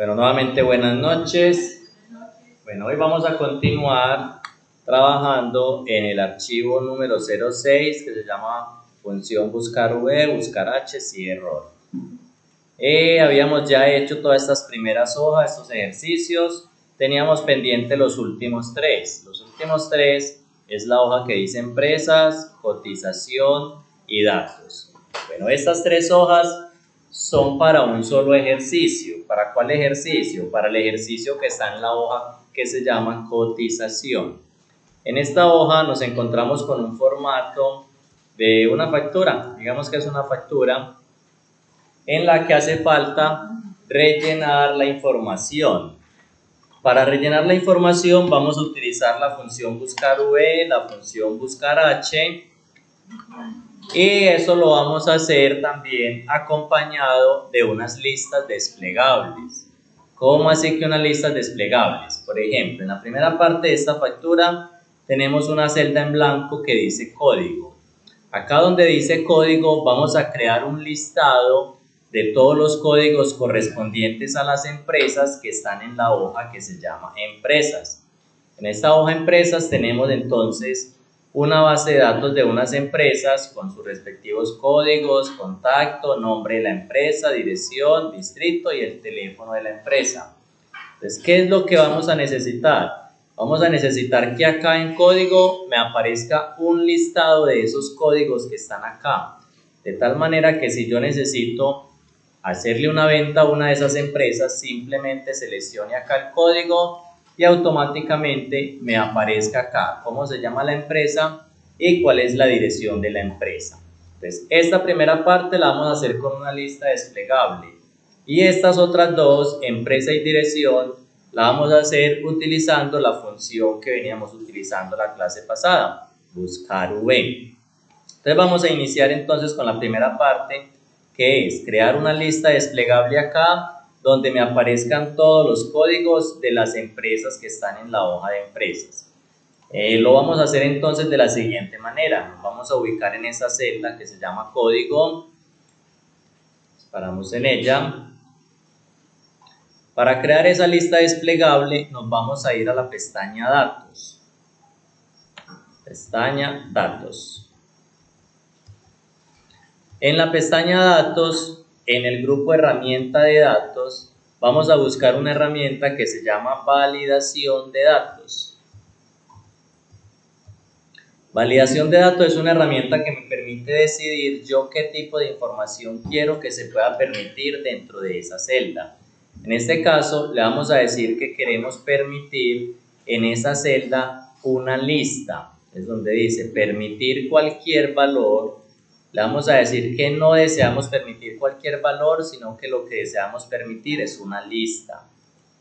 Bueno, nuevamente buenas noches. Bueno, hoy vamos a continuar trabajando en el archivo número 06 que se llama función buscar v, buscar h, si error. Habíamos ya hecho todas estas primeras hojas, estos ejercicios. Teníamos pendiente los últimos tres. Los últimos tres es la hoja que dice empresas, cotización y datos. Bueno, estas tres hojas son para un solo ejercicio. ¿Para cuál ejercicio? Para el ejercicio que está en la hoja que se llama cotización. En esta hoja nos encontramos con un formato de una factura. Digamos que es una factura en la que hace falta rellenar la información. Para rellenar la información vamos a utilizar la función buscar v, la función buscar h, y eso lo vamos a hacer también acompañado de unas listas desplegables. ¿Cómo así que unas listas desplegables? Por ejemplo, en la primera parte de esta factura tenemos una celda en blanco que dice código. Acá donde dice código vamos a crear un listado de todos los códigos correspondientes a las empresas que están en la hoja que se llama empresas. En esta hoja empresas tenemos entonces una base de datos de unas empresas con sus respectivos códigos, contacto, nombre de la empresa, dirección, distrito y el teléfono de la empresa. Entonces, ¿qué es lo que vamos a necesitar? Vamos a necesitar que acá en código me aparezca un listado de esos códigos que están acá. De tal manera que si yo necesito hacerle una venta a una de esas empresas, simplemente seleccione acá el código y automáticamente me aparezca acá cómo se llama la empresa y cuál es la dirección de la empresa. Entonces, esta primera parte la vamos a hacer con una lista desplegable y estas otras dos, empresa y dirección, la vamos a hacer utilizando la función que veníamos utilizando la clase pasada, buscar v. Entonces vamos a iniciar entonces con la primera parte, que es crear una lista desplegable acá donde me aparezcan todos los códigos de las empresas que están en la hoja de empresas. Lo vamos a hacer entonces de la siguiente manera. Nos vamos a ubicar en esa celda que se llama código. Paramos en ella. Para crear esa lista desplegable nos vamos a ir a la pestaña datos. Pestaña datos. En la pestaña datos, en el grupo herramienta de datos, vamos a buscar una herramienta que se llama validación de datos. Validación de datos es una herramienta que me permite decidir yo qué tipo de información quiero que se pueda permitir dentro de esa celda. En este caso, le vamos a decir que queremos permitir en esa celda una lista. Es donde dice permitir cualquier valor. Le vamos a decir que no deseamos permitir cualquier valor, sino que lo que deseamos permitir es una lista.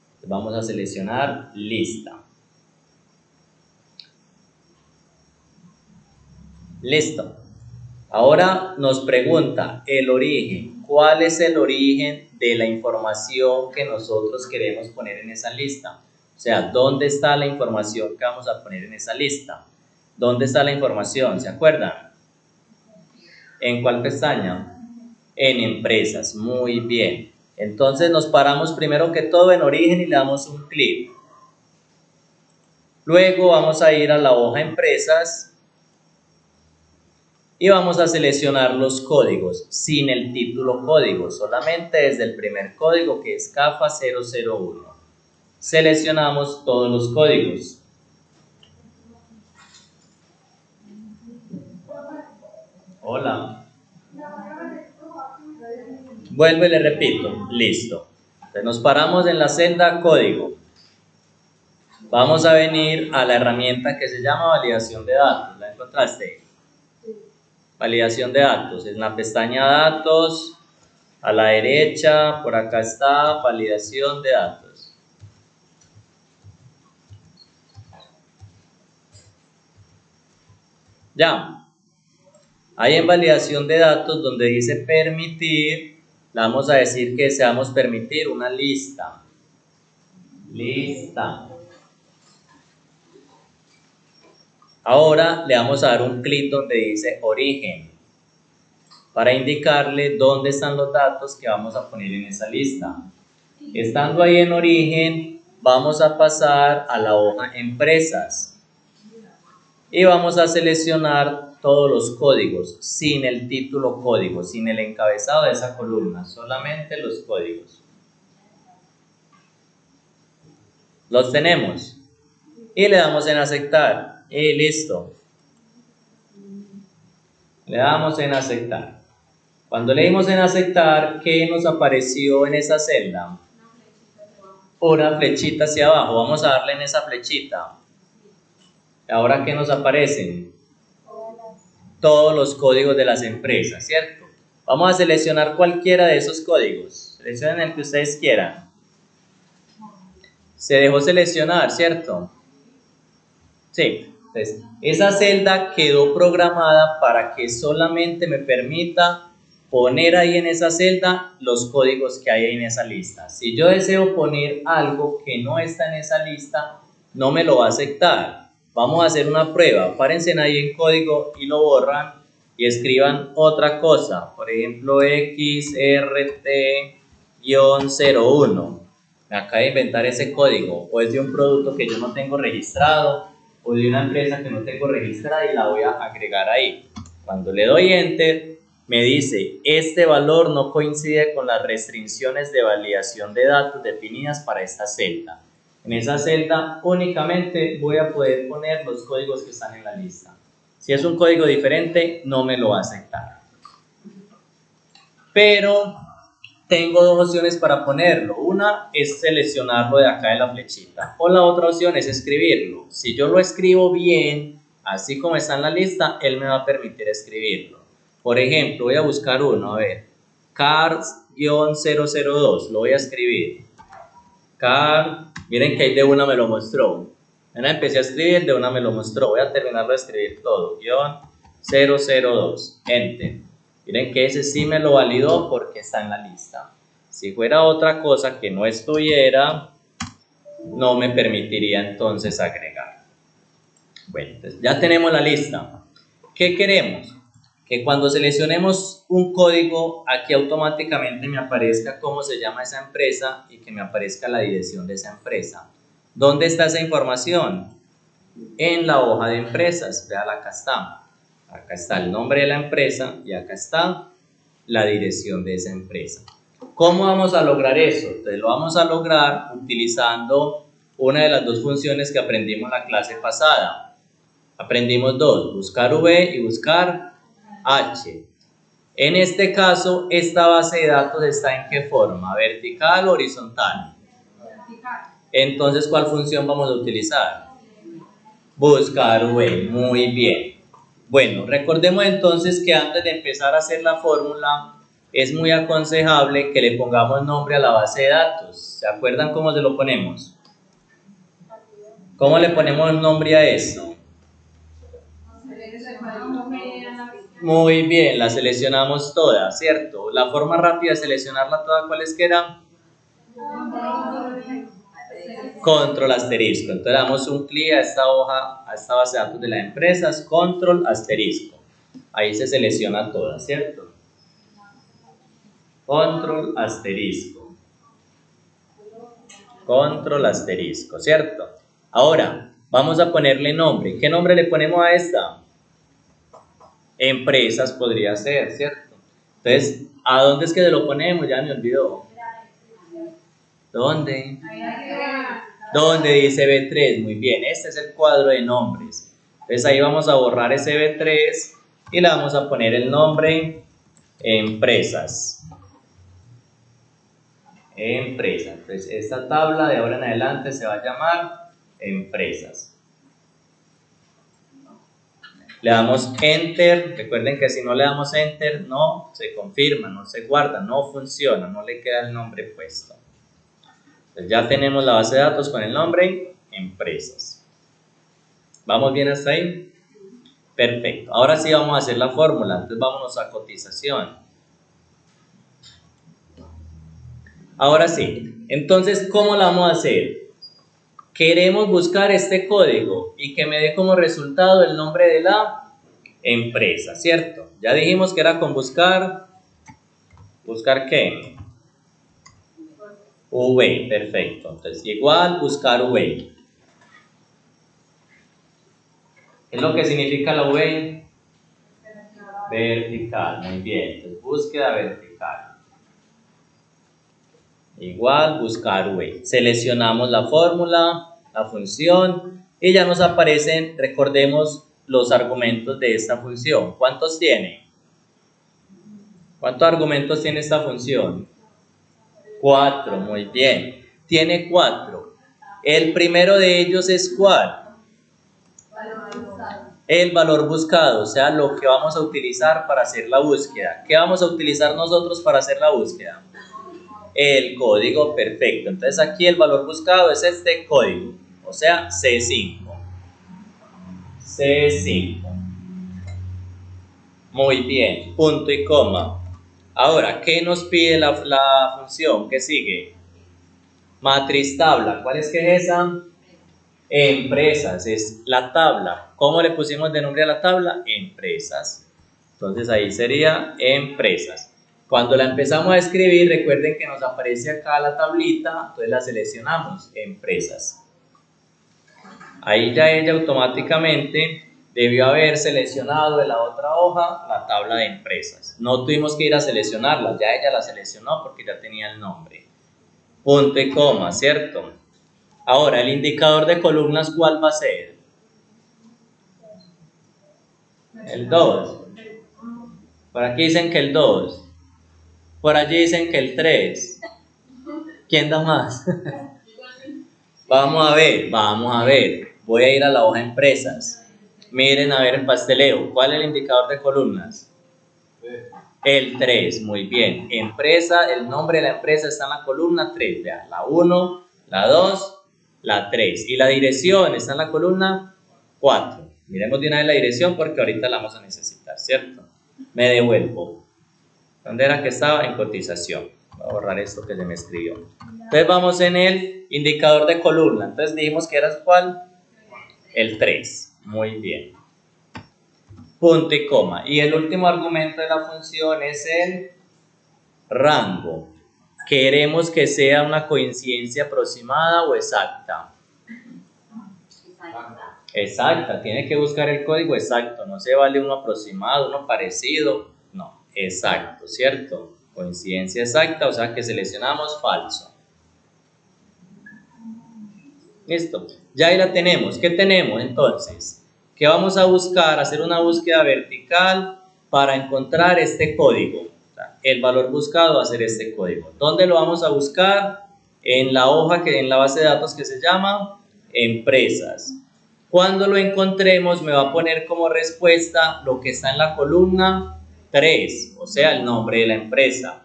Entonces vamos a seleccionar lista. Listo. Ahora nos pregunta el origen. ¿Cuál es el origen de la información que nosotros queremos poner en esa lista? O sea, ¿dónde está la información que vamos a poner en esa lista? ¿Dónde está la información? ¿Se acuerdan? ¿En cuál pestaña? En empresas. Muy bien. Entonces nos paramos primero que todo en origen y le damos un clic. Luego vamos a ir a la hoja empresas y vamos a seleccionar los códigos sin el título código, solamente desde el primer código que es CAFA 001. Seleccionamos todos los códigos. Hola. Vuelvo y le repito. Listo. Entonces nos paramos en la celda código. Vamos a venir a la herramienta que se llama validación de datos. ¿La encontraste? Validación de datos. En la pestaña datos, a la derecha, por acá está validación de datos. Ya. Ahí en validación de datos donde dice permitir, le vamos a decir que deseamos permitir una lista. Lista. Ahora le vamos a dar un clic donde dice origen para indicarle dónde están los datos que vamos a poner en esa lista. Estando ahí en origen, vamos a pasar a la hoja empresas y vamos a seleccionar todos los códigos sin el título código, sin el encabezado de esa columna, solamente los códigos. Los tenemos y le damos en aceptar y listo. Le damos en aceptar. Cuando le dimos en aceptar, ¿qué nos apareció en esa celda? Una flechita hacia abajo. Vamos a darle en esa flechita. Ahora, ¿qué nos aparecen? Todos los códigos de las empresas, ¿cierto? Vamos a seleccionar cualquiera de esos códigos. Seleccionen el que ustedes quieran. Se dejó seleccionar, ¿cierto? Sí. Entonces, esa celda quedó programada para que solamente me permita poner ahí en esa celda los códigos que hay ahí en esa lista. Si yo deseo poner algo que no está en esa lista, no me lo va a aceptar. Vamos a hacer una prueba. Párense ahí en código y lo borran y escriban otra cosa. Por ejemplo, XRT-01. Me acabo de inventar ese código. O es de un producto que yo no tengo registrado, o de una empresa que no tengo registrada y la voy a agregar ahí. Cuando le doy Enter, me dice, este valor no coincide con las restricciones de validación de datos definidas para esta celda. En esa celda únicamente voy a poder poner los códigos que están en la lista. Si es un código diferente, no me lo va a aceptar. Pero tengo dos opciones para ponerlo. Una es seleccionarlo de acá de la flechita. O la otra opción es escribirlo. Si yo lo escribo bien, así como está en la lista, él me va a permitir escribirlo. Por ejemplo, voy a buscar uno, a ver. Cars-002, lo voy a escribir. Miren que ahí de una me lo mostró. Empecé a escribir, de una me lo mostró. Voy a terminarlo de escribir todo. -002, Enter. Miren que ese sí me lo validó porque está en la lista. Si fuera otra cosa que no estuviera, no me permitiría entonces agregar. Bueno, entonces ya tenemos la lista. ¿Qué queremos? Que cuando seleccionemos un código, aquí automáticamente me aparezca cómo se llama esa empresa y que me aparezca la dirección de esa empresa. ¿Dónde está esa información? En la hoja de empresas. Vean, acá está. Acá está el nombre de la empresa y acá está la dirección de esa empresa. ¿Cómo vamos a lograr eso? Entonces lo vamos a lograr utilizando una de las dos funciones que aprendimos en la clase pasada. Aprendimos dos, buscar V y buscar H. En este caso, esta base de datos está ¿en qué forma? ¿Vertical o horizontal? Vertical. Entonces, ¿cuál función vamos a utilizar? Buscar V. Muy bien. Bueno, recordemos entonces que antes de empezar a hacer la fórmula, es muy aconsejable que le pongamos nombre a la base de datos. ¿Se acuerdan cómo se lo ponemos? ¿Cómo le ponemos nombre a esto? Muy bien, la seleccionamos toda, ¿cierto? La forma rápida de seleccionarla toda, ¿cuál es que era? Control asterisco. Entonces damos un clic a esta hoja, a esta base de datos de las empresas, control asterisco. Ahí se selecciona toda, ¿cierto? Control asterisco. Control asterisco, ¿cierto? Ahora, vamos a ponerle nombre. ¿Qué nombre le ponemos a esta? Empresas podría ser, ¿cierto? Entonces, ¿a dónde es que se lo ponemos? Ya me olvidó. ¿Dónde? ¿Dónde dice B3? Muy bien, este es el cuadro de nombres. Entonces ahí vamos a borrar ese B3 y le vamos a poner el nombre empresas. Empresas. Entonces esta tabla de ahora en adelante se va a llamar empresas. Le damos Enter. Recuerden que si no le damos Enter, no se confirma, no se guarda, no funciona, no le queda el nombre puesto. Entonces ya tenemos la base de datos con el nombre empresas. ¿Vamos bien hasta ahí? Perfecto. Ahora sí vamos a hacer la fórmula. Entonces vámonos a cotización. Ahora sí. Entonces, ¿cómo la vamos a hacer? Queremos buscar este código y que me dé como resultado el nombre de la empresa, ¿cierto? Ya dijimos que era con buscar. ¿Buscar qué? V, perfecto. Entonces, igual buscar V. ¿Qué es lo que significa la V? Vertical, muy bien. Entonces, búsqueda vertical. Igual buscar V. Seleccionamos la fórmula, la función, y ya nos aparecen, recordemos, los argumentos de esta función. ¿Cuántos tiene? ¿Cuántos argumentos tiene esta función? 4, muy bien. Tiene 4. El primero de ellos es ¿cuál? El valor buscado, o sea, lo que vamos a utilizar para hacer la búsqueda. ¿Qué vamos a utilizar nosotros para hacer la búsqueda? El código, perfecto. Entonces aquí el valor buscado es este código, o sea, C5. C5. Muy bien, punto y coma. Ahora, ¿qué nos pide la función? ¿Qué sigue? Matriz tabla. ¿Cuál es que es esa? Empresas, es la tabla. ¿Cómo le pusimos de nombre a la tabla? Empresas. Entonces ahí sería empresas. Cuando la empezamos a escribir, recuerden que nos aparece acá la tablita, entonces la seleccionamos, empresas. Ahí ya ella automáticamente debió haber seleccionado de la otra hoja la tabla de empresas. No tuvimos que ir a seleccionarla, ya ella la seleccionó porque ya tenía el nombre. Punto y coma, ¿cierto? Ahora, el indicador de columnas, ¿cuál va a ser? El 2. Por aquí dicen que el 2. Por allí dicen que el 3. ¿Quién da más? Vamos a ver, vamos a ver. Voy a ir a la hoja empresas. Miren a ver el pasteleo. ¿Cuál es el indicador de columnas? El 3, muy bien. Empresa, el nombre de la empresa está en la columna 3. Vean, la 1, la 2, la 3. Y la dirección está en la columna 4. Miremos de una vez la dirección porque ahorita la vamos a necesitar, ¿cierto? Me devuelvo. ¿Dónde era que estaba? En cotización. Voy a borrar esto que se me escribió. Entonces vamos en el indicador de columna. Entonces dijimos que era ¿cuál? El 3. Muy bien. Punto y coma. Y el último argumento de la función es el rango. ¿Queremos que sea una coincidencia aproximada o exacta? Exacta. Tiene que buscar el código exacto. No se vale uno aproximado, uno parecido. No, exacto, ¿cierto? Coincidencia exacta, o sea que seleccionamos falso. Listo. Ya ahí la tenemos. ¿Qué tenemos entonces? Que vamos a buscar, hacer una búsqueda vertical para encontrar este código. O sea, el valor buscado va a ser este código. ¿Dónde lo vamos a buscar? En la hoja, en la base de datos que se llama empresas. Cuando lo encontremos me va a poner como respuesta lo que está en la columna 3, o sea, el nombre de la empresa.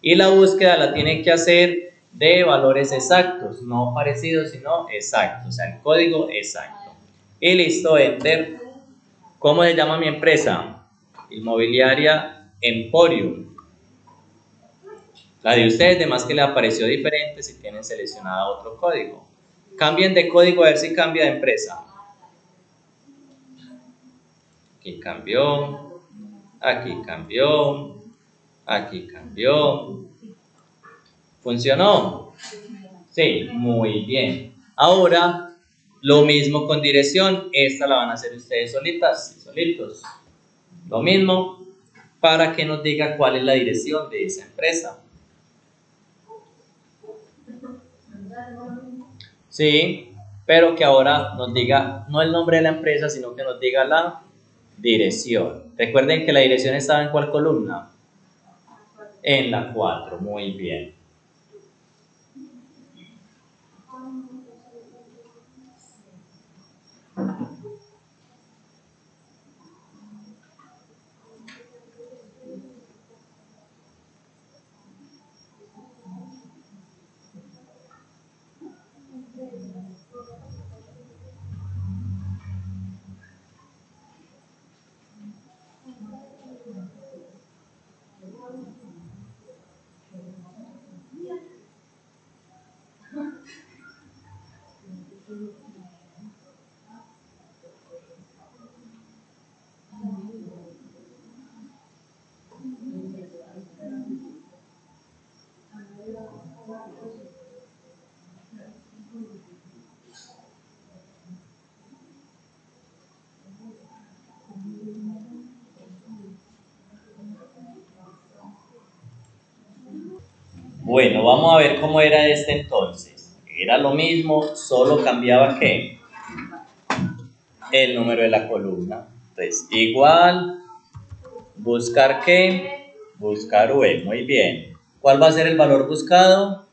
Y la búsqueda la tiene que hacer de valores exactos, no parecidos, sino exactos, o sea, el código exacto. Y listo, enter. ¿Cómo se llama mi empresa? Inmobiliaria Emporium. La de ustedes, además que le apareció diferente si tienen seleccionado otro código. Cambien de código a ver si cambia de empresa. Aquí cambió, aquí cambió, aquí cambió. ¿Funcionó? Sí, muy bien. Ahora, lo mismo con dirección. Esta la van a hacer ustedes solitas, solitos. Lo mismo para que nos diga cuál es la dirección de esa empresa. Sí, pero que ahora nos diga no el nombre de la empresa, sino que nos diga la dirección. Recuerden que la dirección estaba en ¿cuál columna? En la 4, muy bien. Bueno, vamos a ver cómo era este entonces. Era lo mismo, solo cambiaba ¿qué? El número de la columna. Entonces, igual, buscar ¿qué? Buscar V, muy bien. ¿Cuál va a ser el valor buscado?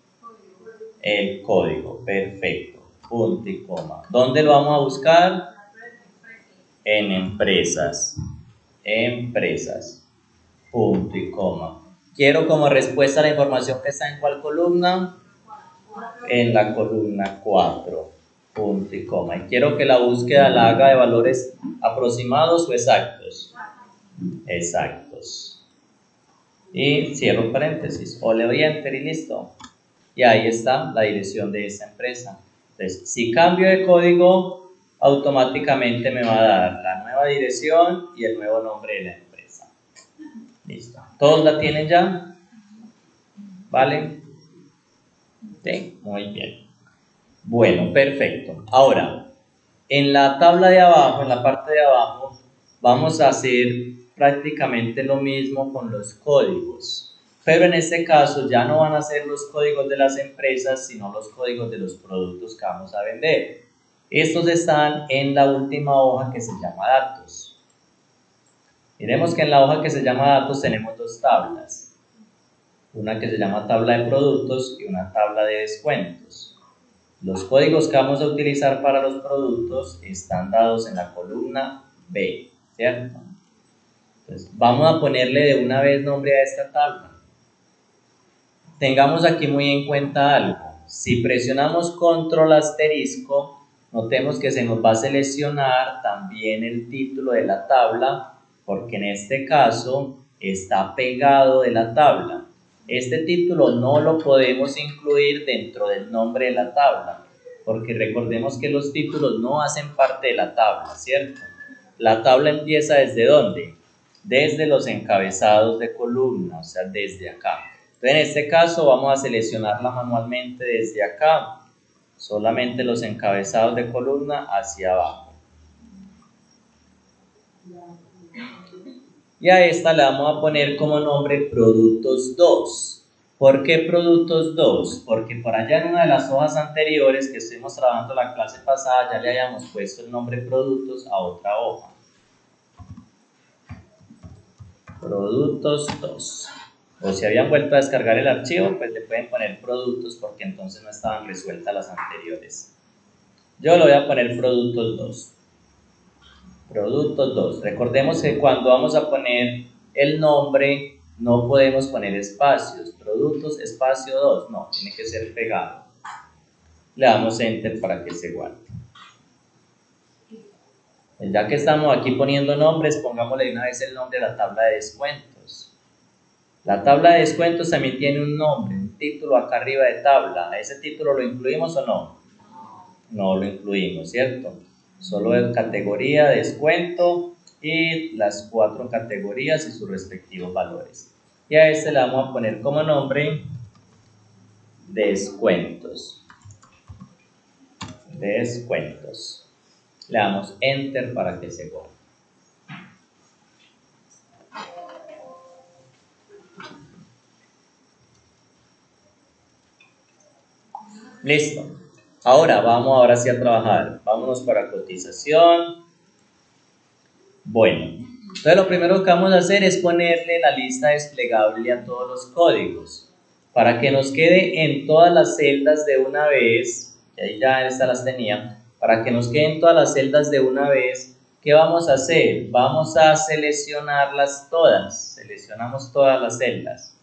El código, perfecto. Punto y coma. ¿Dónde lo vamos a buscar? En empresas. Empresas. Punto y coma. Quiero como respuesta la información que está en cuál columna. En la columna 4. Punto y coma. Y quiero que la búsqueda la haga de valores aproximados o exactos. Exactos. Y cierro paréntesis. O le doy enter y listo. Y ahí está la dirección de esta empresa. Entonces, si cambio de código, automáticamente me va a dar la nueva dirección y el nuevo nombre de la empresa. Listo. ¿Todos la tienen ya? ¿Vale? Sí, muy bien. Bueno, perfecto. Ahora, en la tabla de abajo, en la parte de abajo, vamos a hacer prácticamente lo mismo con los códigos. Pero en este caso ya no van a ser los códigos de las empresas, sino los códigos de los productos que vamos a vender. Estos están en la última hoja que se llama datos. Miremos que en la hoja que se llama datos tenemos dos tablas. Una que se llama tabla de productos y una tabla de descuentos. Los códigos que vamos a utilizar para los productos están dados en la columna B, ¿cierto? Entonces, vamos a ponerle de una vez nombre a esta tabla. Tengamos aquí muy en cuenta algo. Si presionamos control asterisco, notemos que se nos va a seleccionar también el título de la tabla, porque en este caso está pegado de la tabla. Este título no lo podemos incluir dentro del nombre de la tabla, porque recordemos que los títulos no hacen parte de la tabla, ¿cierto? La tabla empieza ¿desde dónde? Desde los encabezados de columna, o sea, desde acá. Entonces, en este caso vamos a seleccionarla manualmente desde acá, solamente los encabezados de columna hacia abajo. Y a esta le vamos a poner como nombre productos 2. ¿Por qué productos 2? Porque por allá en una de las hojas anteriores que estuvimos trabajando la clase pasada ya le habíamos puesto el nombre productos a otra hoja. Productos 2. O si habían vuelto a descargar el archivo, pues le pueden poner productos porque entonces no estaban resueltas las anteriores. Yo le voy a poner productos 2. Productos 2. Recordemos que cuando vamos a poner el nombre no podemos poner espacios. Productos espacio 2. No, tiene que ser pegado. Le damos enter para que se guarde. Ya que estamos aquí poniendo nombres, pongámosle de una vez el nombre de la tabla de descuentos. La tabla de descuentos también tiene un nombre, un título acá arriba de tabla. ¿Ese título lo incluimos o no? No lo incluimos, ¿cierto? Solo en categoría, descuento y las 4 categorías y sus respectivos valores. Y a este le vamos a poner como nombre descuentos. Descuentos. Le damos enter para que se guarde. Listo. Ahora sí a trabajar. Vámonos para cotización. Bueno, entonces lo primero que vamos a hacer es ponerle la lista desplegable a todos los códigos para que nos quede en todas las celdas de una vez, que ahí ya estas las tenía, para que nos queden todas las celdas de una vez. ¿Qué vamos a hacer? Vamos a seleccionarlas todas, seleccionamos todas las celdas.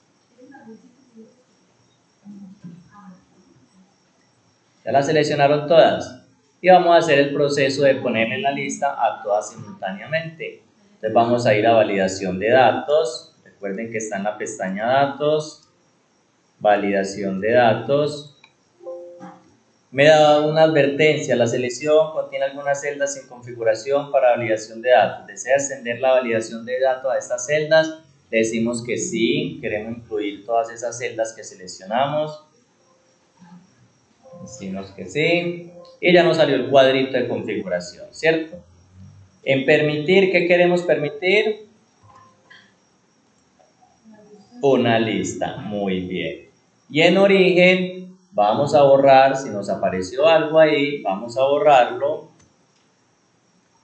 ¿Ya las seleccionaron todas? Y vamos a hacer el proceso de poner en la lista a todas simultáneamente. Entonces vamos a ir a validación de datos. Recuerden que está en la pestaña datos, validación de datos. Me da una advertencia, la selección contiene algunas celdas sin configuración para validación de datos. ¿Desea extender la validación de datos a estas celdas? Le decimos que sí, queremos incluir todas esas celdas que seleccionamos. Decimos que sí, y ya nos salió el cuadrito de configuración, ¿cierto? En permitir, ¿qué queremos permitir? Una lista, muy bien. Y en origen vamos a borrar, si nos apareció algo ahí, vamos a borrarlo.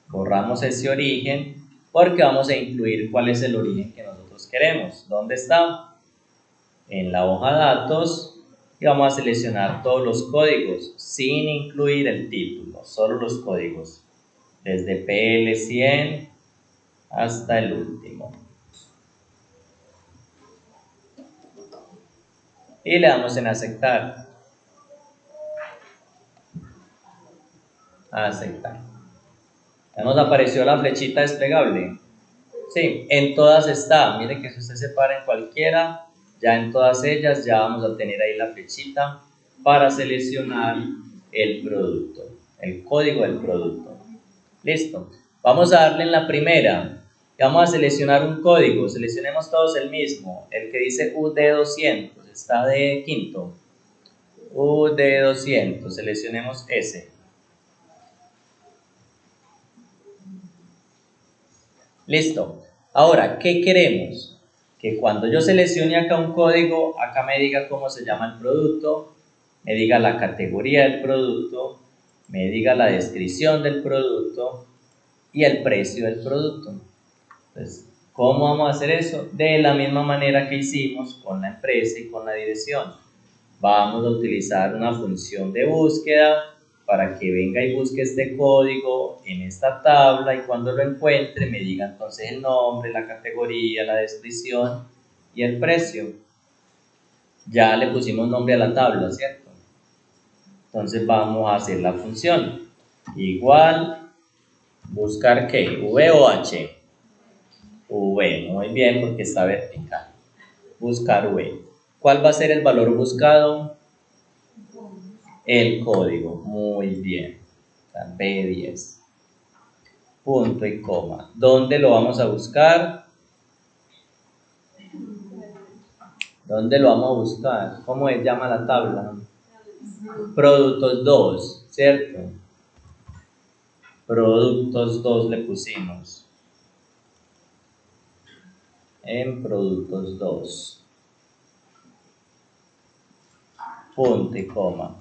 Borramos ese origen porque vamos a incluir cuál es el origen que nosotros queremos. ¿Dónde está? En la hoja datos y vamos a seleccionar todos los códigos sin incluir el título, solo los códigos, desde PL100 hasta el último. Y le damos en aceptar. Aceptar. ¿Ya nos apareció la flechita desplegable? Sí, en todas está. Mire que si usted se para en cualquiera, ya en todas ellas ya vamos a tener ahí la flechita para seleccionar el producto, el código del producto. Listo. Vamos a darle en la primera. Vamos a seleccionar un código. Seleccionemos todos el mismo. El que dice UD200. Está de quinto. UD200. Seleccionemos ese. Listo. Ahora, ¿qué queremos? Que cuando yo seleccione acá un código, acá me diga cómo se llama el producto, me diga la categoría del producto, me diga la descripción del producto y el precio del producto. Entonces, ¿cómo vamos a hacer eso? De la misma manera que hicimos con la empresa y con la dirección. Vamos a utilizar una función de búsqueda para que venga y busque este código en esta tabla y cuando lo encuentre me diga entonces el nombre, la categoría, la descripción y el precio. Ya le pusimos nombre a la tabla, ¿cierto? Entonces vamos a hacer la función igual buscar ¿qué? V o H. V, muy bien porque está vertical. Buscar V. ¿Cuál va a ser el valor buscado? El código, muy bien. B10. Punto y coma. ¿Dónde lo vamos a buscar? ¿Dónde lo vamos a buscar? ¿Cómo se llama la tabla? Productos 2, ¿cierto? Productos 2 le pusimos. En productos 2. Punto y coma.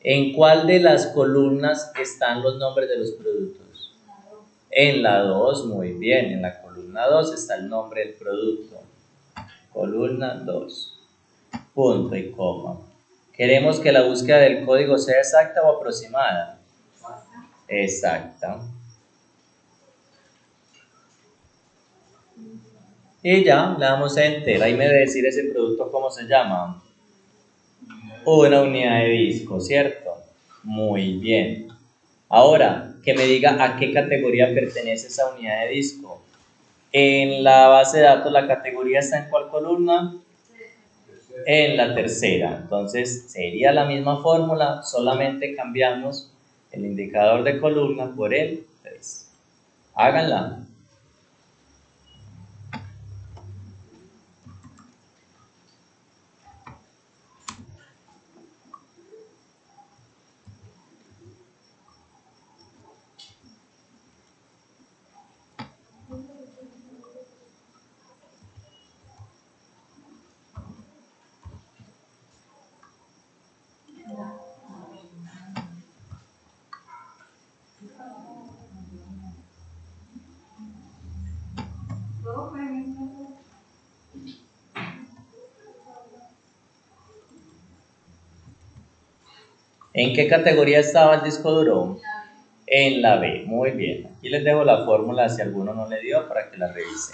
¿En cuál de las columnas están los nombres de los productos? En la 2, muy bien. En la columna 2 está el nombre del producto. Columna 2. Punto y coma. ¿Queremos que la búsqueda del código sea exacta o aproximada? Exacta. Y ya, le damos a Enter. Ahí me debe decir ese producto cómo se llama. Una unidad de disco, ¿cierto? Muy bien. Ahora, que me diga a qué categoría pertenece esa unidad de disco. En la base de datos, ¿la categoría está en cuál columna? En la tercera. Entonces, sería la misma fórmula, solamente cambiamos el indicador de columna por el 3. Háganla. ¿En qué categoría estaba el disco duro? En la B. Muy bien. Aquí les dejo la fórmula si alguno no le dio para que la revise.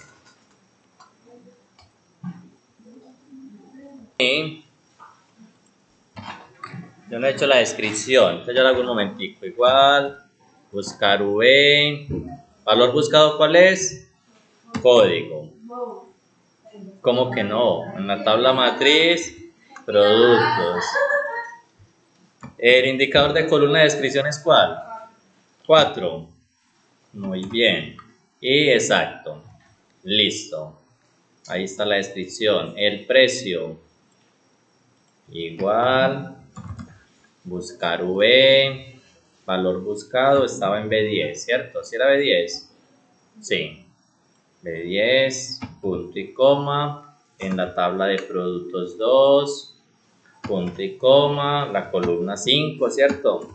Yo no he hecho la descripción, entonces yo lo hago un momentico. Igual, buscar V. ¿Valor buscado cuál es? Código. ¿Cómo que no? En la tabla matriz, productos. ¿El indicador de columna de descripción es cuál? 4. Muy bien. Y exacto. Listo. Ahí está la descripción. El precio. Igual. Buscar V. Valor buscado estaba en B10, ¿cierto? ¿Sí era B10? Sí. B10, punto y coma. En la tabla de productos 2. punto y coma, la columna 5, ¿cierto?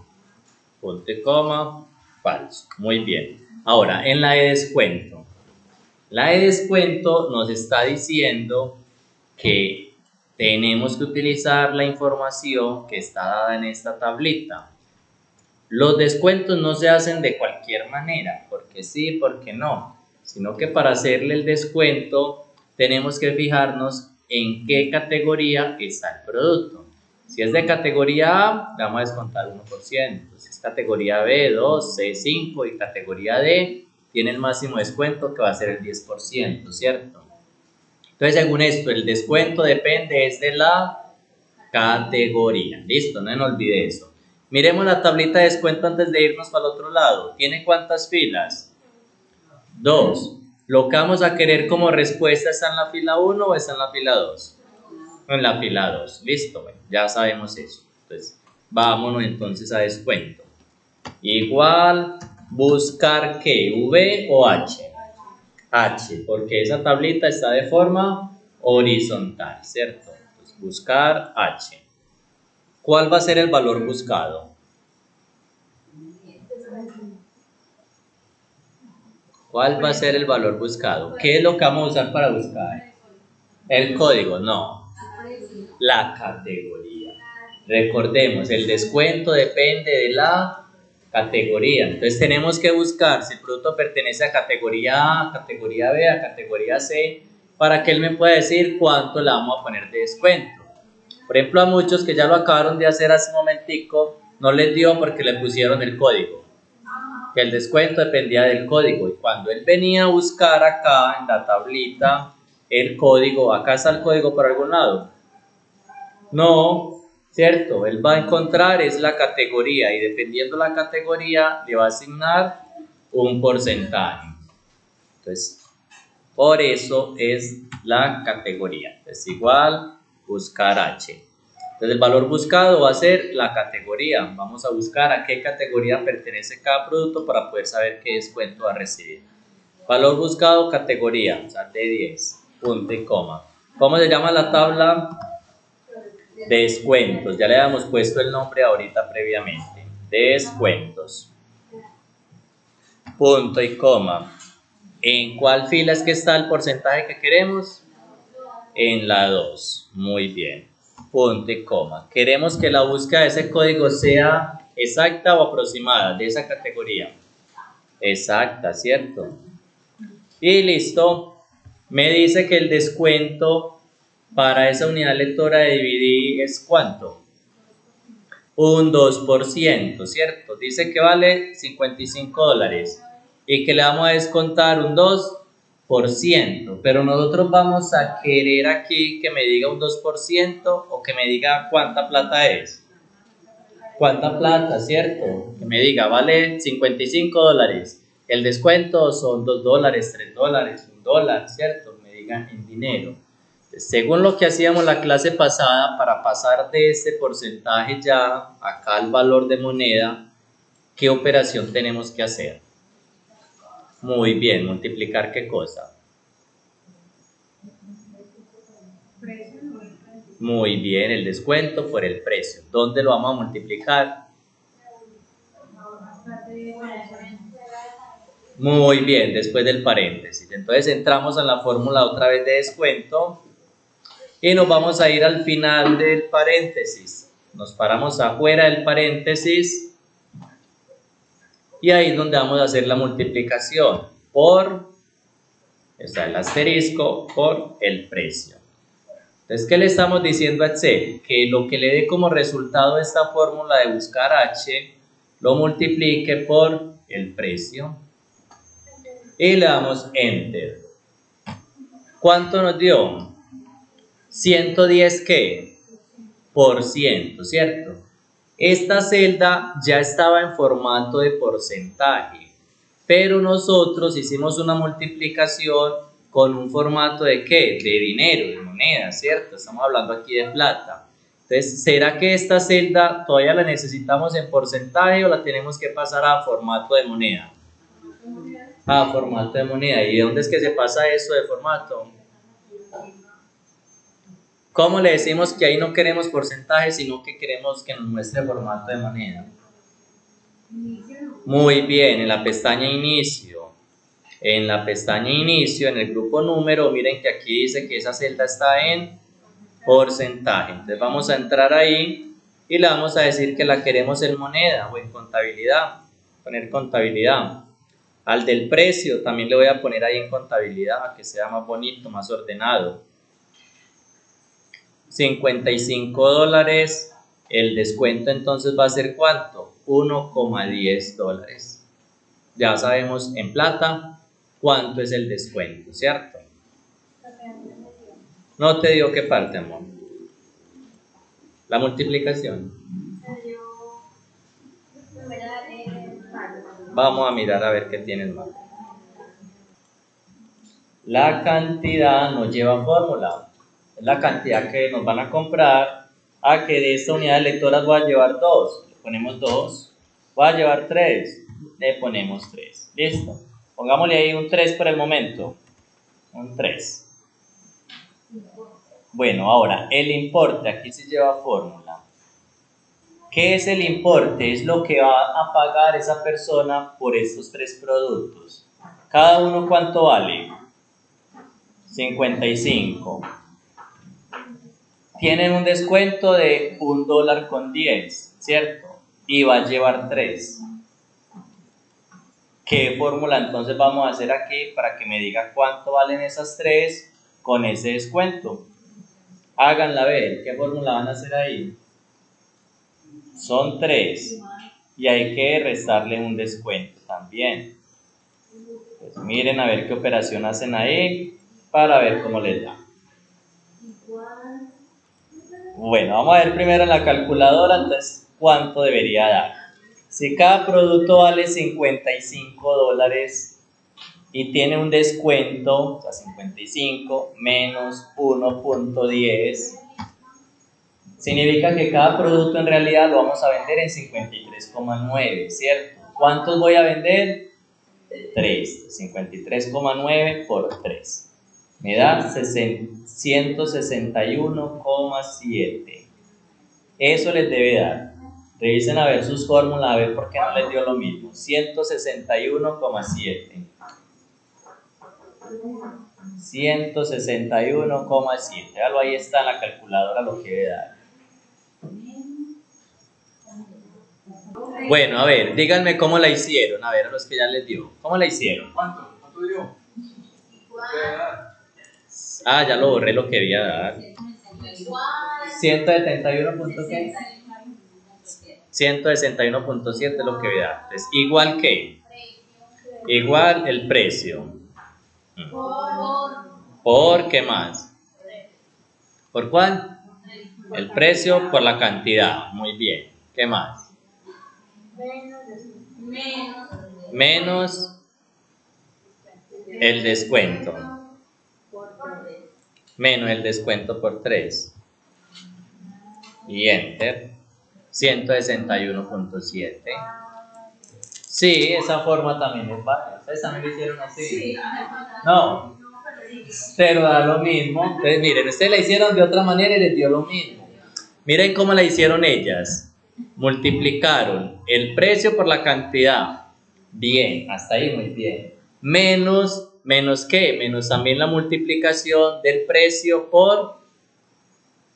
Punto y coma, falso. Muy bien. Ahora, en la de descuento. La de descuento nos está diciendo que tenemos que utilizar la información que está dada en esta tablita. Los descuentos no se hacen de cualquier manera, porque sí, porque no, sino que para hacerle el descuento tenemos que fijarnos en qué categoría está el producto. Si es de categoría A, le vamos a descontar 1%. Si es categoría B, 2, C, 5 y categoría D, tiene el máximo descuento que va a ser el 10%, ¿cierto? Entonces, según esto, el descuento depende es de la categoría. Listo, no me olvide eso. Miremos la tablita de descuento antes de irnos para el otro lado. ¿Tiene cuántas filas? 2. Lo que vamos a querer como respuesta, ¿está en la fila 1 o está en la fila 2? En la fila 2. Listo, bueno, ya sabemos eso. Entonces, vámonos entonces a descuento. Igual, buscar ¿qué? ¿V o H? H, porque esa tablita está de forma horizontal, ¿cierto? Entonces, buscar H. ¿Cuál va a ser el valor buscado? ¿Cuál va a ser el valor buscado? ¿Qué es lo que vamos a usar para buscar? El código, no. La categoría. Recordemos, el descuento depende de la categoría. Entonces tenemos que buscar si el producto pertenece a categoría A, categoría B, a categoría C, para que él me pueda decir cuánto le vamos a poner de descuento. Por ejemplo, a muchos que ya lo acabaron de hacer hace un momentico, no les dio porque le pusieron el código, que el descuento dependía del código, y cuando él venía a buscar acá en la tablita el código, acá está el código por algún lado, no, cierto, él va a encontrar es la categoría y dependiendo la categoría le va a asignar un porcentaje. Entonces, por eso es la categoría. Es igual buscar H. Entonces el valor buscado va a ser la categoría. Vamos a buscar a qué categoría pertenece cada producto para poder saber qué descuento va a recibir. Valor buscado, categoría, o sea, D10, punto y coma. ¿Cómo se llama la tabla? Descuentos. Ya le habíamos puesto el nombre ahorita previamente. Descuentos. Punto y coma. ¿En cuál fila es que está el porcentaje que queremos? En la 2. Muy bien. Punto y coma. Queremos que la búsqueda de ese código sea exacta o aproximada de esa categoría. Exacta, ¿cierto? Y listo. Me dice que el descuento para esa unidad lectora de DVD es ¿cuánto? Un 2%, ¿cierto? Dice que vale $55 y que le vamos a descontar un 2%, pero nosotros vamos a querer aquí que me diga un 2% o que me diga cuánta plata es. ¿Cuánta plata, cierto? Que me diga, vale $55. El descuento son $2, $3, $1, ¿cierto? Me digan en dinero. Según lo que hacíamos la clase pasada, para pasar de este porcentaje ya acá al valor de moneda, ¿qué operación tenemos que hacer? Muy bien, multiplicar ¿qué cosa? Muy bien, el descuento por el precio. ¿Dónde lo vamos a multiplicar? Muy bien, después del paréntesis. Entonces entramos en la fórmula otra vez de descuento y nos vamos a ir al final del paréntesis. Nos paramos afuera del paréntesis y ahí es donde vamos a hacer la multiplicación por, está el asterisco, por el precio. Entonces, ¿qué le estamos diciendo a Excel? Que lo que le dé como resultado esta fórmula de buscar H, lo multiplique por el precio y le damos Enter. ¿Cuánto nos dio? 110, ¿qué? Por ciento, ¿cierto? Esta celda ya estaba en formato de porcentaje, pero nosotros hicimos una multiplicación con un formato de ¿qué? De dinero, de moneda, ¿cierto? Estamos hablando aquí de plata. Entonces, ¿será que esta celda todavía la necesitamos en porcentaje o la tenemos que pasar a formato de moneda? A formato de moneda. ¿Y de dónde es que se pasa eso de formato? ¿Cómo le decimos que ahí no queremos porcentaje, sino que queremos que nos muestre formato de moneda? Muy bien, en la pestaña inicio. En la pestaña inicio, en el grupo número, miren que aquí dice que esa celda está en porcentaje. Entonces vamos a entrar ahí y le vamos a decir que la queremos en moneda o en contabilidad. Poner contabilidad. Al del precio también le voy a poner ahí en contabilidad para que sea más bonito, más ordenado. $55. El descuento entonces va a ser ¿cuánto? $1,10. Ya sabemos en plata cuánto es el descuento, ¿cierto? ¿No te dio qué parte, amor? La multiplicación. Vamos a mirar a ver qué tienen más. La cantidad no lleva fórmula. Es la cantidad que nos van a comprar. A que de esta unidad de lectoras voy a llevar 2. Le ponemos 2. Voy a llevar 3. Le ponemos 3. Listo. Pongámosle ahí un 3 por el momento. Un 3. Bueno, ahora, el importe. Aquí se lleva fórmula. ¿Qué es el importe? Es lo que va a pagar esa persona por estos 3 productos. ¿Cada uno cuánto vale? 55. Tienen un descuento de $1,10, ¿cierto? Y va a llevar 3. ¿Qué fórmula entonces vamos a hacer aquí para que me diga cuánto valen esas 3 con ese descuento? Háganla ver, ¿qué fórmula van a hacer ahí? Son 3 y hay que restarle un descuento también. Pues miren a ver qué operación hacen ahí para ver cómo les da. Bueno, vamos a ver primero en la calculadora, entonces, ¿cuánto debería dar? Si cada producto vale $55 y tiene un descuento, o sea, 55 menos 1,10, significa que cada producto en realidad lo vamos a vender en 53,9, ¿cierto? ¿Cuántos voy a vender? 3. 53,9 por 3. Me da 161,7. Eso les debe dar. Revisen a ver sus fórmulas, a ver por qué no les dio lo mismo. 161,7. 161,7. Véalo, ahí está en la calculadora lo que debe dar. Bueno, a ver, díganme cómo la hicieron. A ver, a los que ya les dio. ¿Cómo la hicieron? ¿Cuánto dio? Ah, ya lo borré lo que debía dar. 171.7. 161.7 es lo que debía dar. Entonces, igual que. Igual el precio. ¿Por qué más? ¿Por cuál? El precio por la cantidad. Muy bien. ¿Qué más? Menos el descuento. Menos el descuento por 3. Y enter. 161.7. Sí, esa forma también es válida. ¿Ustedes también lo hicieron así? No, pero da lo mismo. Entonces, miren, ustedes la hicieron de otra manera y les dio lo mismo. Miren cómo la hicieron ellas. Multiplicaron el precio por la cantidad. Bien, hasta ahí muy bien. Menos ¿qué? Menos también la multiplicación del precio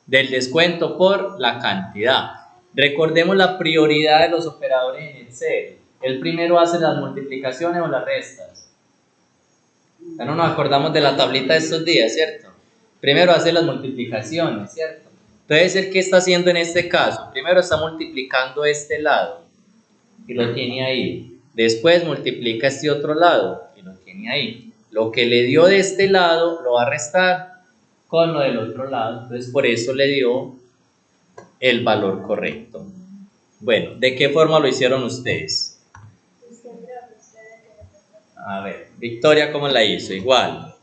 del descuento por la cantidad. Recordemos la prioridad de los operadores en Excel. El primero hace las multiplicaciones o las restas. Ya no nos acordamos de la tablita de estos días, ¿cierto? Primero hace las multiplicaciones, ¿cierto? Entonces, ¿el qué está haciendo en este caso? Primero está multiplicando este lado y lo tiene ahí. Después multiplica este otro lado y lo tiene ahí. Lo que le dio de este lado lo va a restar con lo del otro lado. Entonces, por eso le dio el valor correcto. Bueno, ¿de qué forma lo hicieron ustedes? A ver, Victoria, ¿cómo la hizo? Igual.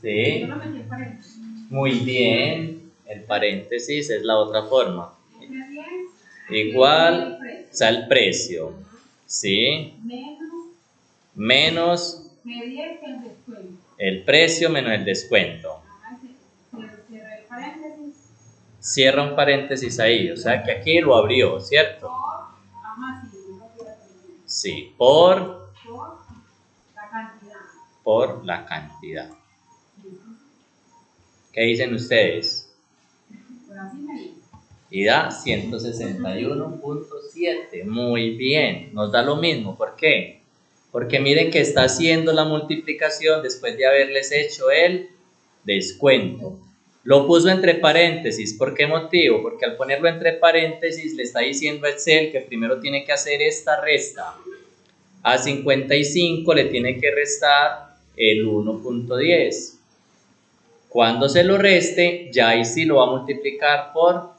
Sí. Muy bien. El paréntesis es la otra forma. Igual, o sea, el precio. Sí. Menos el precio menos el descuento. cierra un paréntesis ahí, o sea que aquí lo abrió, ¿cierto? Sí, por la cantidad. ¿Qué dicen ustedes? Y da 161.7. Muy bien, nos da lo mismo. ¿Por qué? Porque miren que está haciendo la multiplicación después de haberles hecho el descuento. Lo puso entre paréntesis. ¿Por qué motivo? Porque al ponerlo entre paréntesis le está diciendo a Excel que primero tiene que hacer esta resta. A 55 le tiene que restar el 1.10. Cuando se lo reste, ya ahí sí lo va a multiplicar por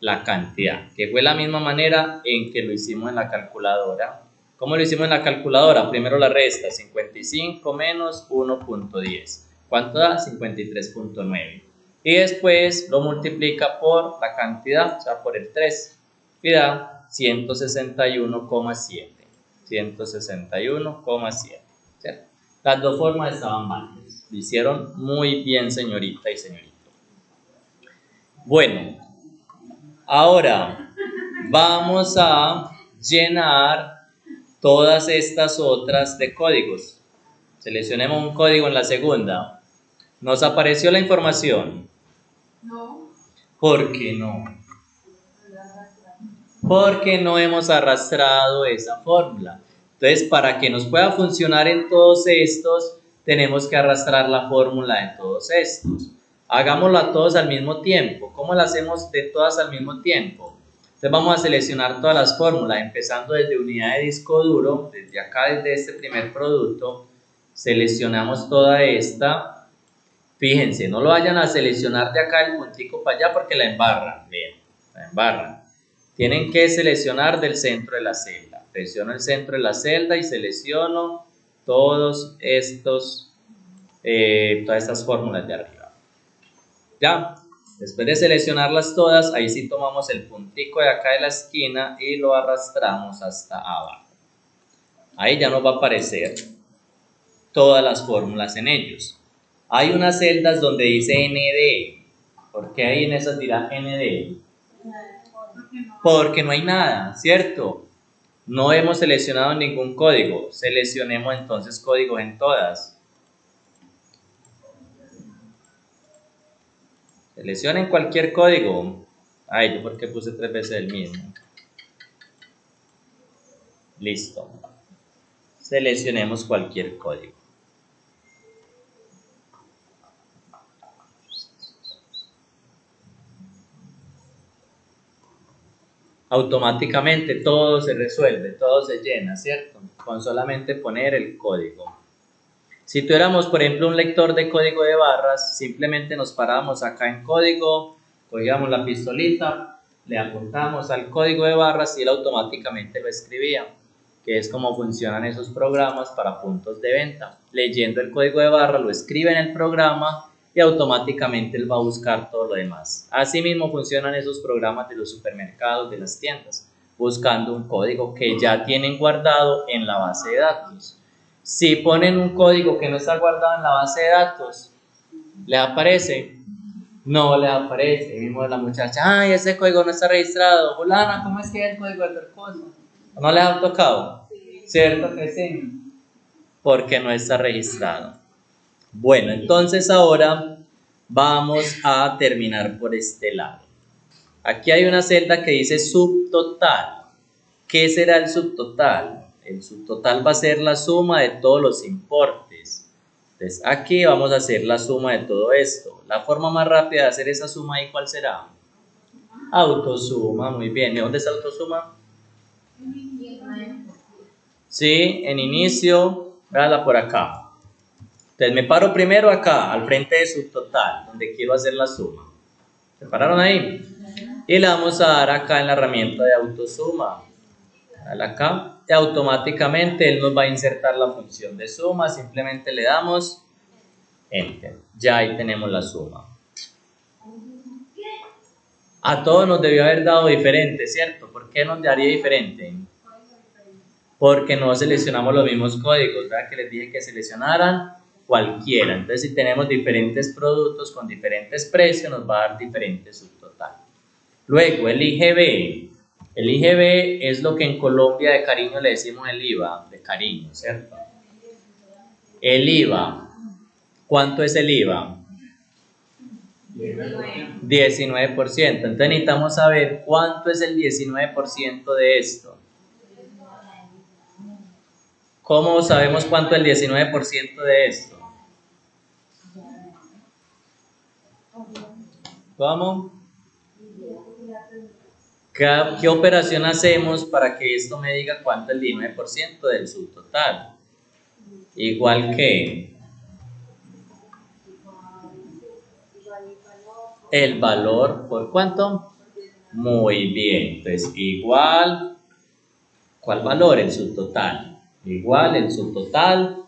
la cantidad, que fue la misma manera en que lo hicimos en la calculadora. ¿Cómo lo hicimos en la calculadora? Primero la resta, 55 menos 1.10. ¿Cuánto da? 53.9. Y después lo multiplica por la cantidad, o sea, por el 3. Y da 161,7. 161,7. ¿Cierto? Las dos formas estaban válidas. Lo hicieron muy bien, señorita y señorito. Bueno, ahora vamos a llenar todas estas otras de códigos. Seleccionemos un código en la segunda. ¿Nos apareció la información? No. ¿Por qué no? Porque no hemos arrastrado esa fórmula. Entonces, para que nos pueda funcionar en todos estos, tenemos que arrastrar la fórmula de todos estos. Hagámoslo a todos al mismo tiempo. ¿Cómo lo hacemos de todas al mismo tiempo? Entonces vamos a seleccionar todas las fórmulas, empezando desde unidad de disco duro, desde acá, desde este primer producto, seleccionamos toda esta. Fíjense, no lo vayan a seleccionar de acá el puntico para allá porque la embarran. Bien, la embarran. Tienen que seleccionar del centro de la celda. Presiono el centro de la celda y selecciono todos estos, todas estas fórmulas de arriba. Ya, después de seleccionarlas todas, ahí sí tomamos el puntico de acá de la esquina y lo arrastramos hasta abajo. Ahí ya nos va a aparecer todas las fórmulas en ellos. Hay unas celdas donde dice ND. ¿Por qué ahí en esas dirá ND? Porque no hay nada, ¿cierto? No hemos seleccionado ningún código. Seleccionemos entonces códigos en todas. Seleccionen cualquier código. Ay, ¿yo por qué puse 3 veces el mismo? Listo. Seleccionemos cualquier código. Automáticamente todo se resuelve, todo se llena, ¿cierto? Con solamente poner el código. Si tuviéramos, por ejemplo, un lector de código de barras, simplemente nos paramos acá en código, cogíamos la pistolita, le apuntamos al código de barras y él automáticamente lo escribía, que es como funcionan esos programas para puntos de venta. Leyendo el código de barra, lo escribe en el programa y automáticamente él va a buscar todo lo demás. Asimismo funcionan esos programas de los supermercados, de las tiendas, buscando un código que ya tienen guardado en la base de datos. Si ponen un código que no está guardado en la base de datos, ¿les aparece? No les aparece. Y mismo la muchacha, ay, ese código no está registrado. Fulana, ¿cómo es que es el código de tal cosa? ¿No les ha tocado? Sí. ¿Cierto que sí? Porque no está registrado. Bueno, entonces ahora vamos a terminar por este lado. Aquí hay una celda que dice subtotal. ¿Qué será el subtotal? El subtotal va a ser la suma de todos los importes. Entonces aquí vamos a hacer la suma de todo esto. La forma más rápida de hacer esa suma ahí, ¿cuál será? Autosuma, muy bien. ¿Y dónde está autosuma? Sí, en inicio, véala por acá. Entonces me paro primero acá, al frente de subtotal, donde quiero hacer la suma. ¿Se pararon ahí? Y le vamos a dar acá en la herramienta de autosuma. Dale acá y automáticamente él nos va a insertar la función de suma. Simplemente le damos Enter. Ya ahí tenemos la suma. A todos nos debió haber dado diferente, ¿cierto? ¿Por qué nos daría diferente? Porque no seleccionamos los mismos códigos, ¿verdad? Que les dije que seleccionaran cualquiera. Entonces, si tenemos diferentes productos con diferentes precios, nos va a dar diferente subtotal. Luego, el IGB. El IGB es lo que en Colombia de cariño le decimos el IVA, de cariño, ¿cierto? El IVA. ¿Cuánto es el IVA? 19%. Entonces necesitamos saber cuánto es el 19% de esto. ¿Cómo sabemos cuánto es el 19% de esto? ¿Cómo? ¿Qué operación hacemos para que esto me diga cuánto es el 19% del subtotal? Igual que el valor, ¿por cuánto? Muy bien, entonces igual, ¿cuál valor? El subtotal. Igual el subtotal,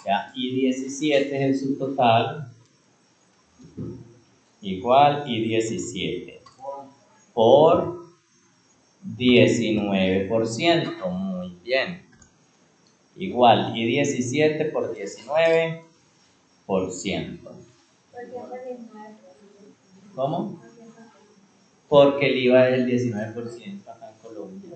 ya, y 17 es el subtotal, igual y 17 por 19%, muy bien. Igual y 17 por 19%. ¿Cómo? Porque el IVA es el 19% acá en Colombia.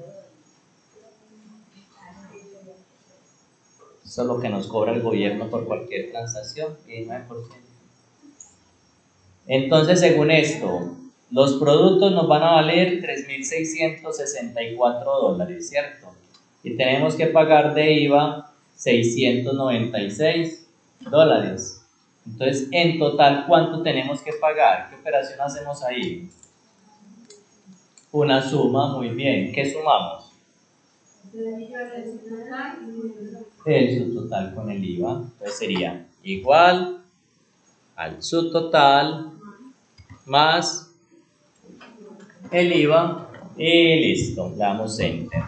Eso es lo que nos cobra el gobierno por cualquier transacción, 19%. Entonces, según esto, los productos nos van a valer $3.664, ¿cierto? Y tenemos que pagar de IVA $696. Entonces, en total, ¿cuánto tenemos que pagar? ¿Qué operación hacemos ahí? Una suma, muy bien. ¿Qué sumamos? El subtotal con el IVA. Entonces sería igual al subtotal más el IVA y listo, le damos Enter.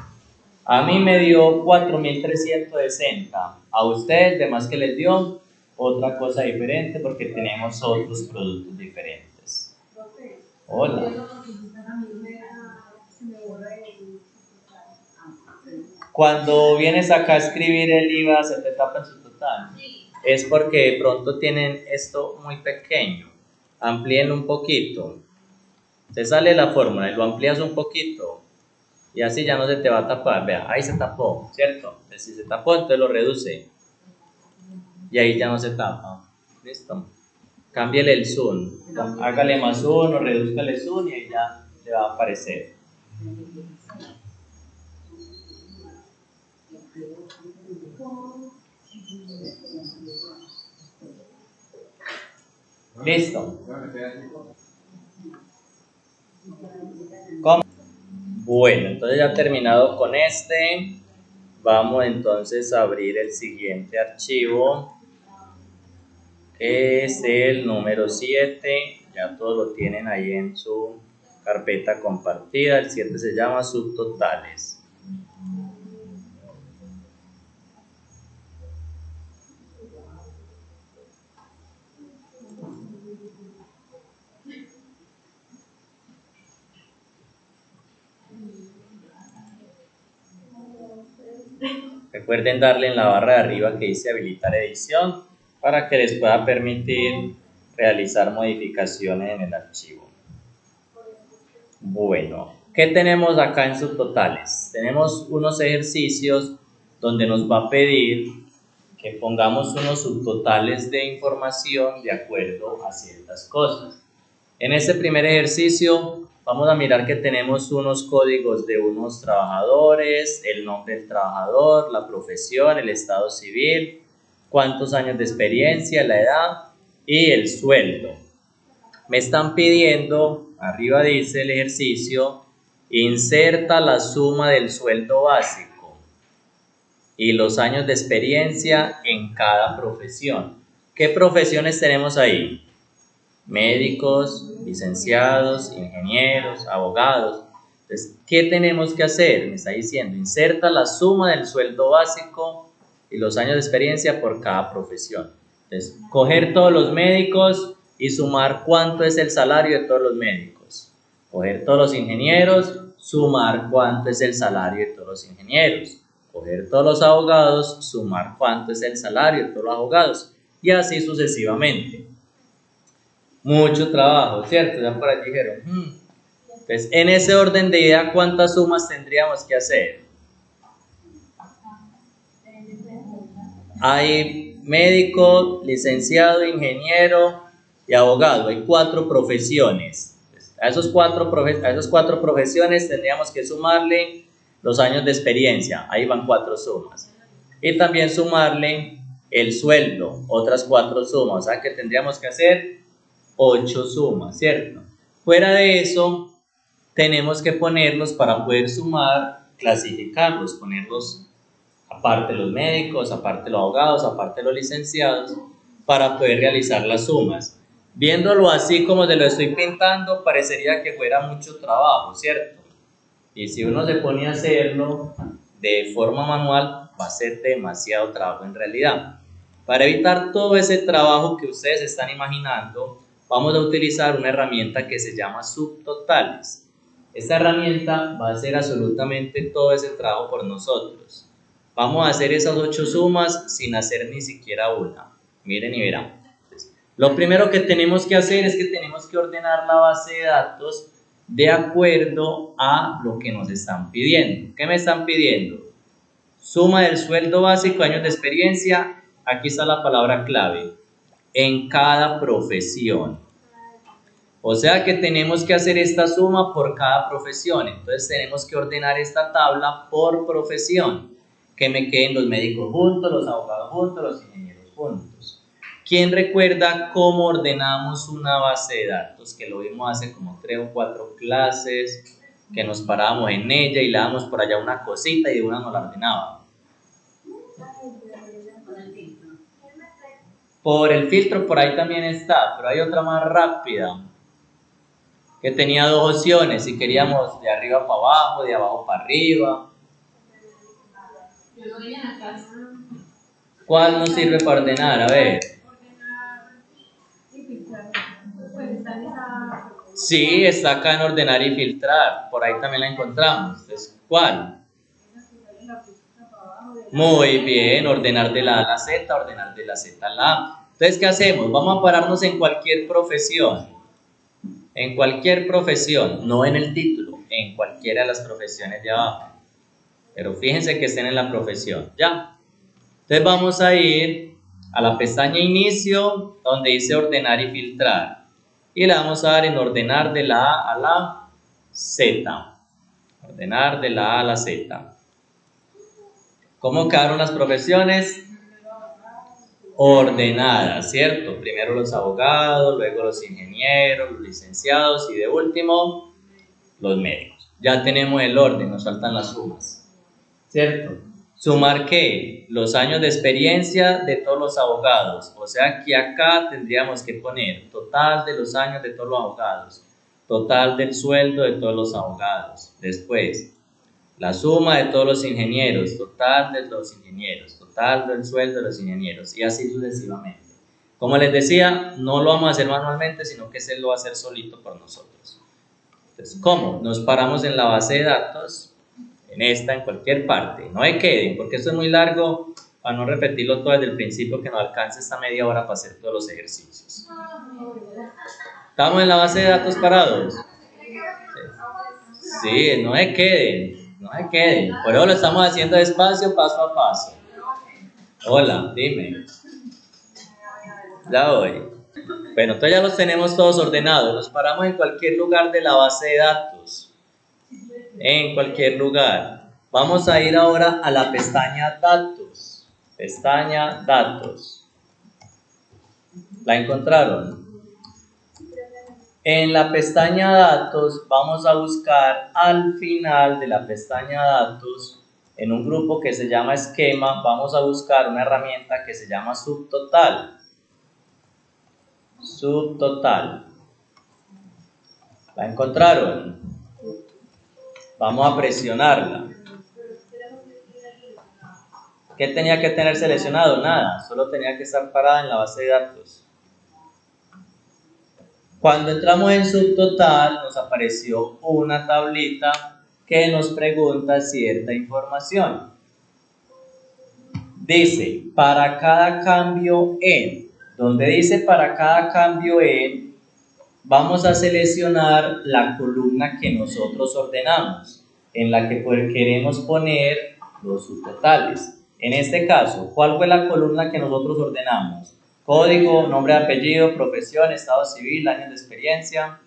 A mí me dio 4.360, a ustedes, de más que les dio otra cosa diferente porque tenemos otros productos diferentes. Hola. Cuando vienes acá a escribir el IVA, se te tapa en su total. Es porque de pronto tienen esto muy pequeño. Amplíenlo un poquito. Se sale la fórmula y lo amplías un poquito. Y así ya no se te va a tapar. Vea, ahí se tapó, ¿cierto? Entonces, si se tapó, entonces lo reduce. Y ahí ya no se tapa. ¿Listo? Cámbiale el zoom. Hágale más zoom o reduzcale el zoom y ahí ya le va a aparecer. ¿Listo? ¿Cómo? Bueno, entonces ya terminado con este. Vamos entonces a abrir el siguiente archivo, que es el número 7. Ya todos lo tienen ahí en su carpeta compartida. El 7 se llama subtotales. Recuerden darle en la barra de arriba que dice habilitar edición para que les pueda permitir realizar modificaciones en el archivo. Bueno, ¿qué tenemos acá en subtotales? Tenemos unos ejercicios donde nos va a pedir que pongamos unos subtotales de información de acuerdo a ciertas cosas. En este primer ejercicio vamos a mirar que tenemos unos códigos de unos trabajadores, el nombre del trabajador, la profesión, el estado civil, cuántos años de experiencia, la edad y el sueldo. Me están pidiendo, arriba dice el ejercicio, inserta la suma del sueldo básico y los años de experiencia en cada profesión. ¿Qué profesiones tenemos ahí? Médicos, licenciados, ingenieros, abogados. Entonces, ¿qué tenemos que hacer? Me está diciendo, inserta la suma del sueldo básico y los años de experiencia por cada profesión. Entonces, coger todos los médicos y sumar cuánto es el salario de todos los médicos. Coger todos los ingenieros, sumar cuánto es el salario de todos los ingenieros. Coger todos los abogados, sumar cuánto es el salario de todos los abogados. Y así sucesivamente. Mucho trabajo, ¿cierto? Ya por allí dijeron, Entonces, en ese orden de idea, ¿cuántas sumas tendríamos que hacer? Hay médico, licenciado, ingeniero y abogado. Hay 4 profesiones. A esas cuatro profesiones tendríamos que sumarle los años de experiencia. Ahí van 4 sumas. Y también sumarle el sueldo, otras 4 sumas. O sea que tendríamos que hacer 8 sumas, ¿cierto? Fuera de eso, tenemos que ponerlos para poder sumar, clasificarlos, ponerlos aparte los médicos, aparte los abogados, aparte los licenciados, para poder realizar las sumas. Viéndolo así como te lo estoy pintando, parecería que fuera mucho trabajo, ¿cierto? Y si uno se pone a hacerlo de forma manual, va a ser demasiado trabajo en realidad. Para evitar todo ese trabajo que ustedes están imaginando, vamos a utilizar una herramienta que se llama subtotales. Esta herramienta va a hacer absolutamente todo ese trabajo por nosotros. Vamos a hacer esas 8 sumas sin hacer ni siquiera una. Miren y verán. Lo primero que tenemos que hacer es que tenemos que ordenar la base de datos de acuerdo a lo que nos están pidiendo. ¿Qué me están pidiendo? Suma del sueldo básico, años de experiencia. Aquí está la palabra clave. En cada profesión. O sea que tenemos que hacer esta suma por cada profesión. Entonces tenemos que ordenar esta tabla por profesión. Que me queden los médicos juntos, los abogados juntos, los ingenieros juntos. ¿Quién recuerda cómo ordenamos una base de datos? Que lo vimos hace como 3 o 4 clases, que nos parábamos en ella y le dábamos por allá una cosita y de una nos la ordenaba. Por el filtro, por ahí también está, pero hay otra más rápida, que tenía 2 opciones, si queríamos de arriba para abajo, de abajo para arriba. ¿Cuál nos sirve para ordenar? A ver. Sí, está acá en ordenar y filtrar, por ahí también la encontramos. Entonces, ¿cuál? Muy bien, ordenar de la A a la Z, ordenar de la Z a la A. Entonces, ¿qué hacemos? Vamos a pararnos en cualquier profesión. En cualquier profesión, no en el título, en cualquiera de las profesiones de abajo. Pero fíjense que estén en la profesión, ¿ya? Entonces vamos a ir a la pestaña Inicio, donde dice Ordenar y Filtrar. Y le vamos a dar en Ordenar de la A a la Z. Ordenar de la A a la Z. ¿Cómo quedaron las profesiones? Ordenadas, ¿cierto? Primero los abogados, luego los ingenieros, los licenciados y de último los médicos. Ya tenemos el orden, nos faltan las sumas, ¿cierto? ¿Sumar qué? Los años de experiencia de todos los abogados. O sea que acá tendríamos que poner total de los años de todos los abogados, total del sueldo de todos los abogados. Después, la suma de todos los ingenieros, total de los ingenieros, total del sueldo de los ingenieros y así sucesivamente. Como les decía, no lo vamos a hacer manualmente, sino que se lo va a hacer solito por nosotros. Entonces, ¿cómo? Nos paramos en la base de datos, en esta, en cualquier parte. No me queden, porque esto es muy largo, para no repetirlo todo desde el principio, que no alcance esta media hora para hacer todos los ejercicios. ¿Estamos en la base de datos parados? Sí, no me queden. No se queden, por eso lo estamos haciendo despacio, paso a paso. Hola, dime. Ya voy. Bueno, entonces ya los tenemos todos ordenados. Nos paramos en cualquier lugar de la base de datos. En cualquier lugar. Vamos a ir ahora a la pestaña Datos. Pestaña Datos. ¿La encontraron? En la pestaña Datos vamos a buscar al final de la pestaña Datos, en un grupo que se llama Esquema, vamos a buscar una herramienta que se llama Subtotal. Subtotal. ¿La encontraron? Vamos a presionarla. ¿Qué tenía que tener seleccionado? Nada, solo tenía que estar parada en la base de datos. Cuando entramos en Subtotal nos apareció una tablita que nos pregunta cierta información. Dice, para cada cambio en, donde dice para cada cambio en, vamos a seleccionar la columna que nosotros ordenamos, en la que queremos poner los subtotales. En este caso, ¿cuál fue la columna que nosotros ordenamos? Código, nombre, apellido, profesión, estado civil, años de experiencia.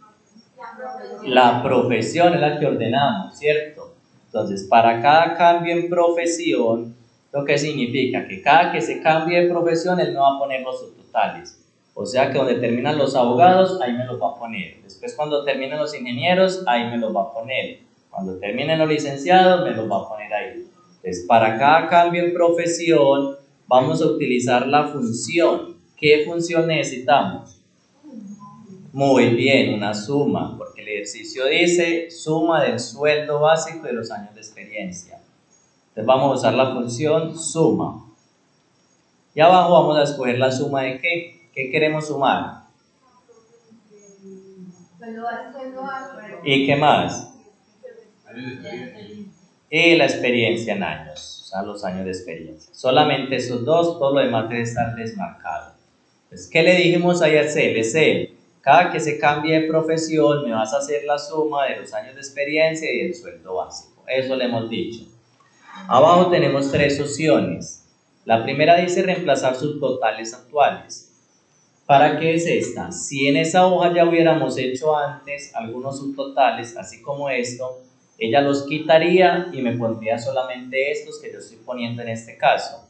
La profesión es la que ordenamos, ¿cierto? Entonces, para cada cambio en profesión, lo que significa que cada que se cambie de profesión, él me va a poner los subtotales. O sea que donde terminan los abogados, ahí me los va a poner. Después cuando terminen los ingenieros, ahí me los va a poner. Cuando terminen los licenciados, me los va a poner ahí. Entonces, para cada cambio en profesión, vamos a utilizar la función. ¿Qué función necesitamos? Muy bien, una suma, porque el ejercicio dice suma del sueldo básico de los años de experiencia. Entonces vamos a usar la función suma. Y abajo vamos a escoger la suma de ¿qué? ¿Qué queremos sumar? ¿Y qué más? Y la experiencia en años, o sea, los años de experiencia. Solamente esos dos, todo lo demás debe estar desmarcado. Entonces, ¿qué le dijimos ahí al CL? Cada que se cambie de profesión, me vas a hacer la suma de los años de experiencia y del sueldo básico. Eso le hemos dicho. Abajo tenemos tres opciones. La primera dice reemplazar subtotales actuales. ¿Para qué es esta? Si en esa hoja ya hubiéramos hecho antes algunos subtotales, así como esto, ella los quitaría y me pondría solamente estos que yo estoy poniendo en este caso.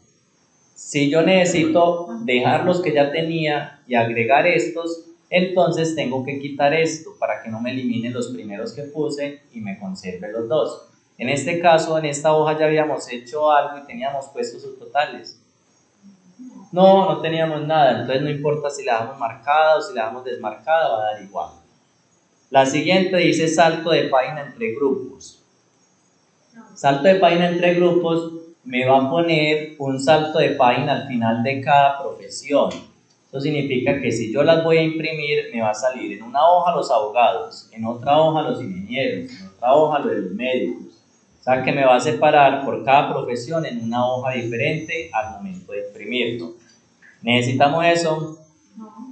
Si yo necesito dejar los que ya tenía y agregar estos, entonces tengo que quitar esto para que no me eliminen los primeros que puse y me conserve los dos. En este caso, en esta hoja ya habíamos hecho algo y teníamos puestos subtotales. No teníamos nada, entonces no importa si la dejamos marcada o si la dejamos desmarcada, va a dar igual. La siguiente dice salto de página entre grupos. Salto de página entre grupos me va a poner un salto de página al final de cada profesión. Eso significa que si yo las voy a imprimir, me va a salir en una hoja los abogados, en otra hoja los ingenieros, en otra hoja los médicos. O sea que me va a separar por cada profesión en una hoja diferente al momento de imprimirlo. ¿Necesitamos eso?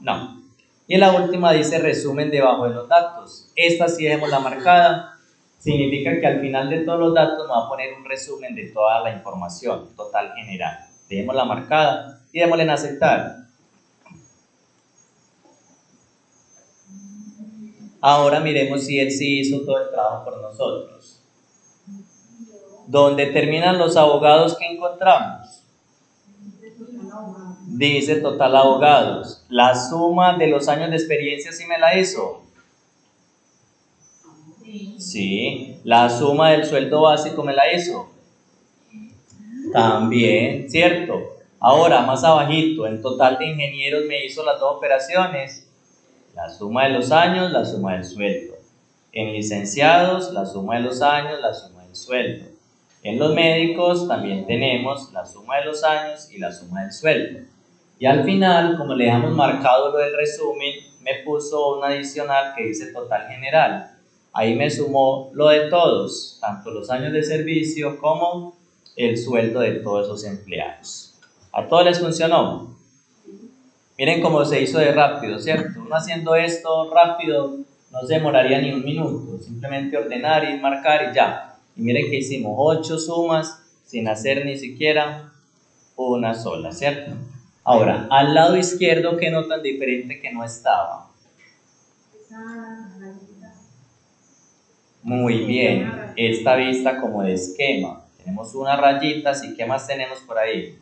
No. Y en la última dice resumen debajo de los datos. Esta sí dejémosla marcada. Significa que al final de todos los datos nos va a poner un resumen de toda la información total general. Dejémosla marcada y démosle en aceptar. Ahora miremos si él sí hizo todo el trabajo por nosotros. ¿Dónde terminan los abogados que encontramos? Dice total abogados. La suma de los años de experiencia sí me la hizo. Sí. La suma del sueldo básico me la hizo. También, ¿cierto? Ahora, más abajito, en total de ingenieros me hizo las dos operaciones. La suma de los años, la suma del sueldo. En licenciados, la suma de los años, la suma del sueldo. En los médicos también tenemos la suma de los años y la suma del sueldo. Y al final, como le dejamos marcado lo del resumen, me puso un adicional que dice total general. Ahí me sumó lo de todos, tanto los años de servicio como el sueldo de todos esos empleados. ¿A todos les funcionó? Miren cómo se hizo de rápido, ¿cierto? Uno haciendo esto rápido no se demoraría ni un minuto, simplemente ordenar y marcar y ya. Y miren que hicimos 8 sumas sin hacer ni siquiera una sola, ¿cierto? Ahora, al lado izquierdo, ¿qué notan diferente que no estaba? Muy bien, esta vista como de esquema. Tenemos unas rayitas y ¿qué más tenemos por ahí?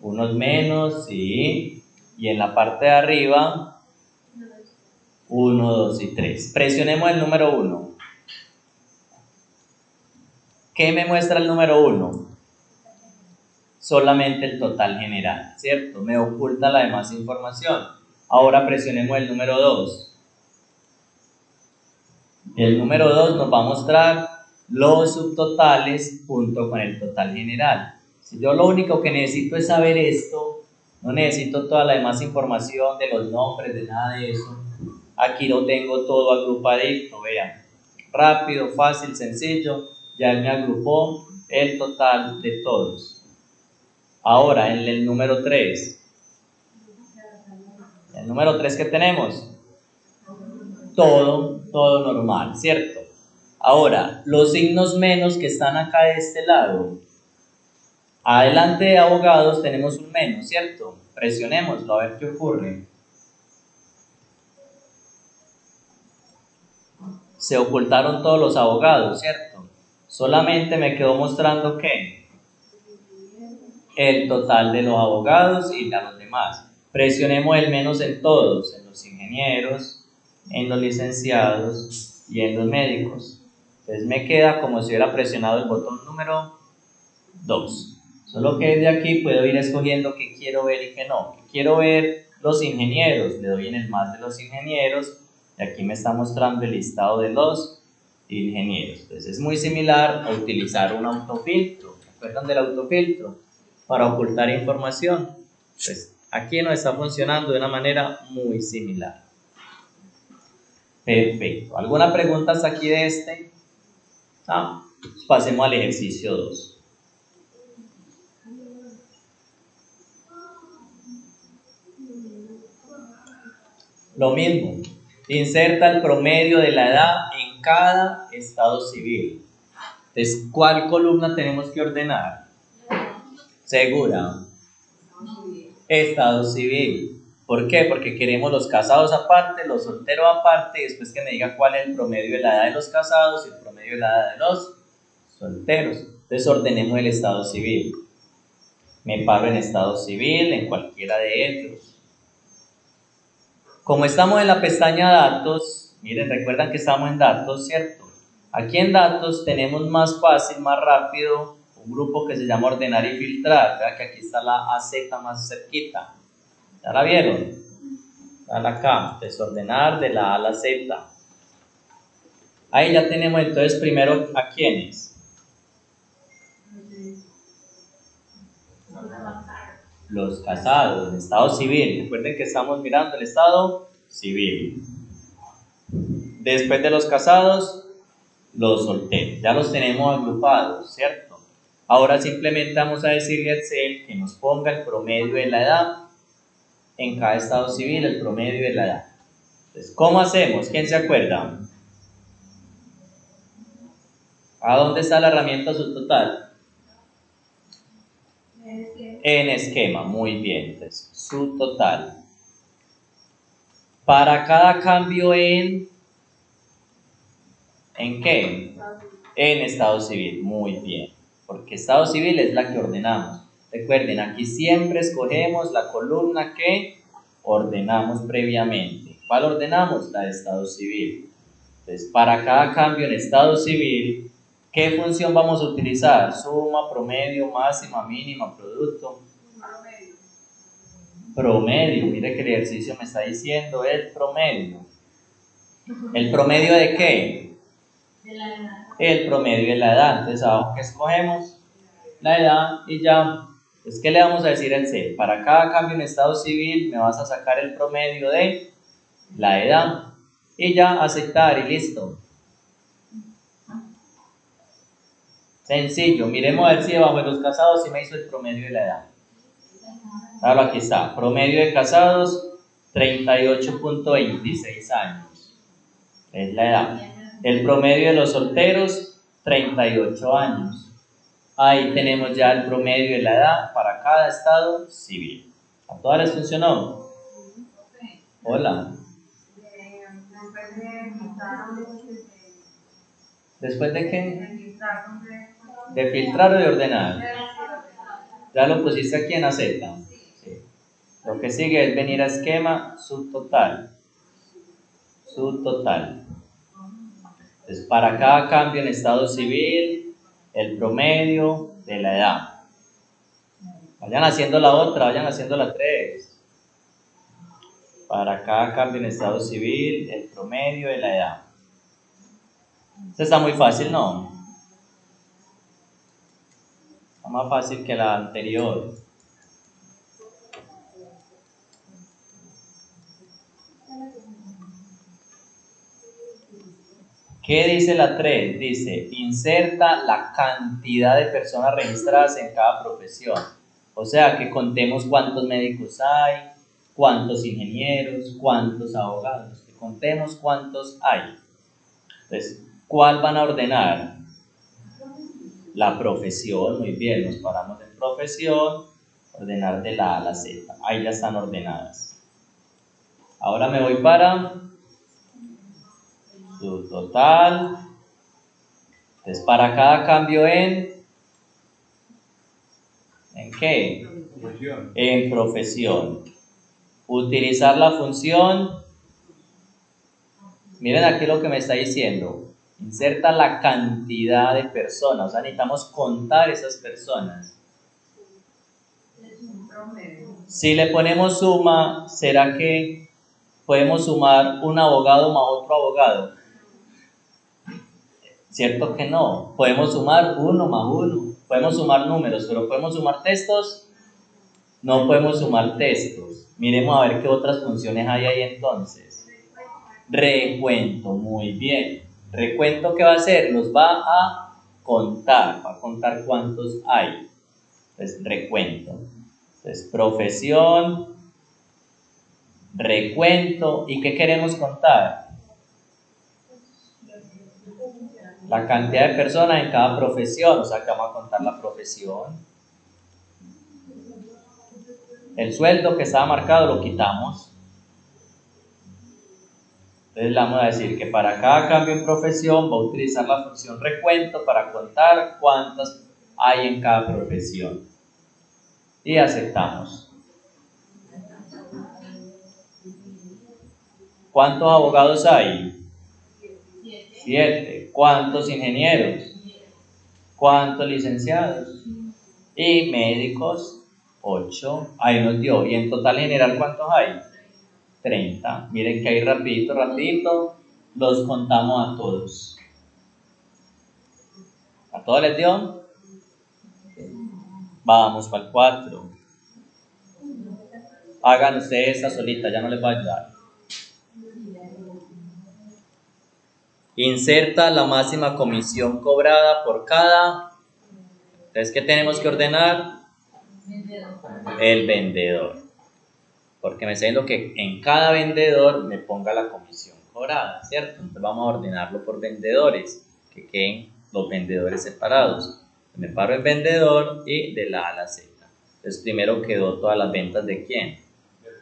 Unos menos, sí. Y en la parte de arriba, 1, 2 y 3. Presionemos el número 1. ¿Qué me muestra el número 1? Solamente el total general, ¿cierto? Me oculta la demás información. Ahora presionemos el número 2. El número 2 nos va a mostrar los subtotales junto con el total general. Si yo lo único que necesito es saber esto, no necesito toda la demás información de los nombres, de nada de eso. Aquí lo tengo todo agrupadito, vean. Rápido, fácil, sencillo. Ya me agrupó el total de todos. Ahora, en el número 3. El número 3 que tenemos, todo normal, ¿cierto? Ahora, los signos menos que están acá de este lado, adelante de abogados tenemos un menos, ¿cierto? Presionémoslo a ver qué ocurre. Se ocultaron todos los abogados, ¿cierto? Solamente me quedó mostrando que el total de los abogados y de los demás. Presionemos el menos en todos, en los ingenieros, en los licenciados y en los médicos. Entonces me queda como si hubiera presionado el botón número 2. Solo que desde aquí puedo ir escogiendo qué quiero ver y qué no. ¿Qué quiero ver? Los ingenieros. Le doy en el más de los ingenieros y aquí me está mostrando el listado de los ingenieros. Entonces es muy similar a utilizar un autofiltro. ¿Se acuerdan del autofiltro? Para ocultar información. Pues aquí nos está funcionando de una manera muy similar. Perfecto. ¿Alguna pregunta hasta aquí de este? Pasemos al ejercicio 2. Lo mismo, inserta el promedio de la edad en cada estado civil. Entonces, ¿cuál columna tenemos que ordenar? Segura. Estado civil. ¿Por qué? Porque queremos los casados aparte, los solteros aparte, y después que me diga cuál es el promedio de la edad de los casados y el promedio de la edad de los solteros. Entonces, ordenemos el estado civil. Me paro en estado civil, en cualquiera de ellos. Como estamos en la pestaña datos, miren, recuerdan que estamos en datos, ¿cierto? Aquí en datos tenemos más fácil, más rápido, un grupo que se llama ordenar y filtrar. Vean que aquí está la AZ más cerquita. ¿Ya la vieron? Dale acá, desordenar de la A a la Z. Ahí ya tenemos entonces primero a quiénes. Los casados, el estado civil. Recuerden que estamos mirando el estado civil. Después de los casados, los solteros. Ya los tenemos agrupados, ¿cierto? Ahora simplemente vamos a decirle a Excel que nos ponga el promedio de la edad en cada estado civil, el promedio de la edad. Entonces, ¿cómo hacemos? ¿Quién se acuerda? ¿A dónde está la herramienta subtotal? En esquema, muy bien. Entonces, subtotal. Para cada cambio ¿en qué? En estado civil, muy bien. Porque estado civil es la que ordenamos. Recuerden, aquí siempre escogemos la columna que ordenamos previamente. ¿Cuál ordenamos? La de estado civil. Entonces, para cada cambio en estado civil, ¿qué función vamos a utilizar? Suma, promedio, máxima, mínima, producto. Promedio, mire que el ejercicio me está diciendo el promedio. ¿El promedio de qué? De la edad. El promedio de la edad. Entonces, abajo que escogemos la edad y ya. Entonces, ¿qué le vamos a decir al C? Para cada cambio en estado civil me vas a sacar el promedio de la edad y ya aceptar y listo. Sencillo. Miremos a ver si debajo de los casados sí me hizo el promedio de la edad. Claro, aquí está. Promedio de casados 38.26 años. Es la edad. El promedio de los solteros 38 años. Ahí tenemos ya el promedio de la edad para cada estado civil. ¿A todas les funcionó? Hola. ¿Después de qué? ¿De filtrar o de ordenar? ¿Ya lo pusiste aquí en la Z? Sí. Lo que sigue es venir a esquema subtotal. Subtotal. Entonces, para cada cambio en estado civil, el promedio de la edad. Vayan haciendo la otra, vayan haciendo la 3. Para cada cambio en estado civil, el promedio de la edad. Esta está muy fácil, ¿no? Está más fácil que la anterior. ¿Qué dice la 3? Dice, inserta la cantidad de personas registradas en cada profesión. O sea, que contemos cuántos médicos hay, cuántos ingenieros, cuántos abogados, que contemos cuántos hay. Entonces, ¿cuál van a ordenar? La profesión, muy bien, nos paramos en profesión, ordenar de la A a la Z, ahí ya están ordenadas. Ahora me voy para su total. Entonces, para cada cambio ¿en qué? En profesión. Utilizar la función, miren aquí lo que me está diciendo, inserta la cantidad de personas, o sea, necesitamos contar esas personas. Si le ponemos suma, ¿será que podemos sumar un abogado más otro abogado? ¿Cierto que no? Podemos sumar uno más uno, podemos sumar números, pero ¿podemos sumar textos? No podemos sumar textos. Miremos a ver qué otras funciones hay ahí entonces. Recuento, muy bien. ¿Recuento qué va a hacer? Nos va a contar cuántos hay. Entonces, recuento. Entonces, profesión, recuento. ¿Y qué queremos contar? La cantidad de personas en cada profesión. O sea, que vamos a contar la profesión. El sueldo que estaba marcado lo quitamos. Entonces le vamos a decir que para cada cambio en profesión va a utilizar la función recuento para contar cuántas hay en cada profesión. Y aceptamos. ¿Cuántos abogados hay? 7. ¿Cuántos ingenieros? ¿Cuántos licenciados? Y médicos, 8. Ahí nos dio. ¿Y en total general cuántos hay? 30. Miren que ahí rapidito, los contamos a todos. ¿A todos les dio? Vamos para el 4. Hagan ustedes esta solita, ya no les va a ayudar. Inserta la máxima comisión cobrada por cada. Entonces, ¿qué tenemos que ordenar? El vendedor. Porque me está diciendo que en cada vendedor me ponga la comisión cobrada, ¿cierto? Entonces vamos a ordenarlo por vendedores, que queden los vendedores separados. Me paro en vendedor y de la A a la Z. Entonces primero quedó todas las ventas de ¿quién?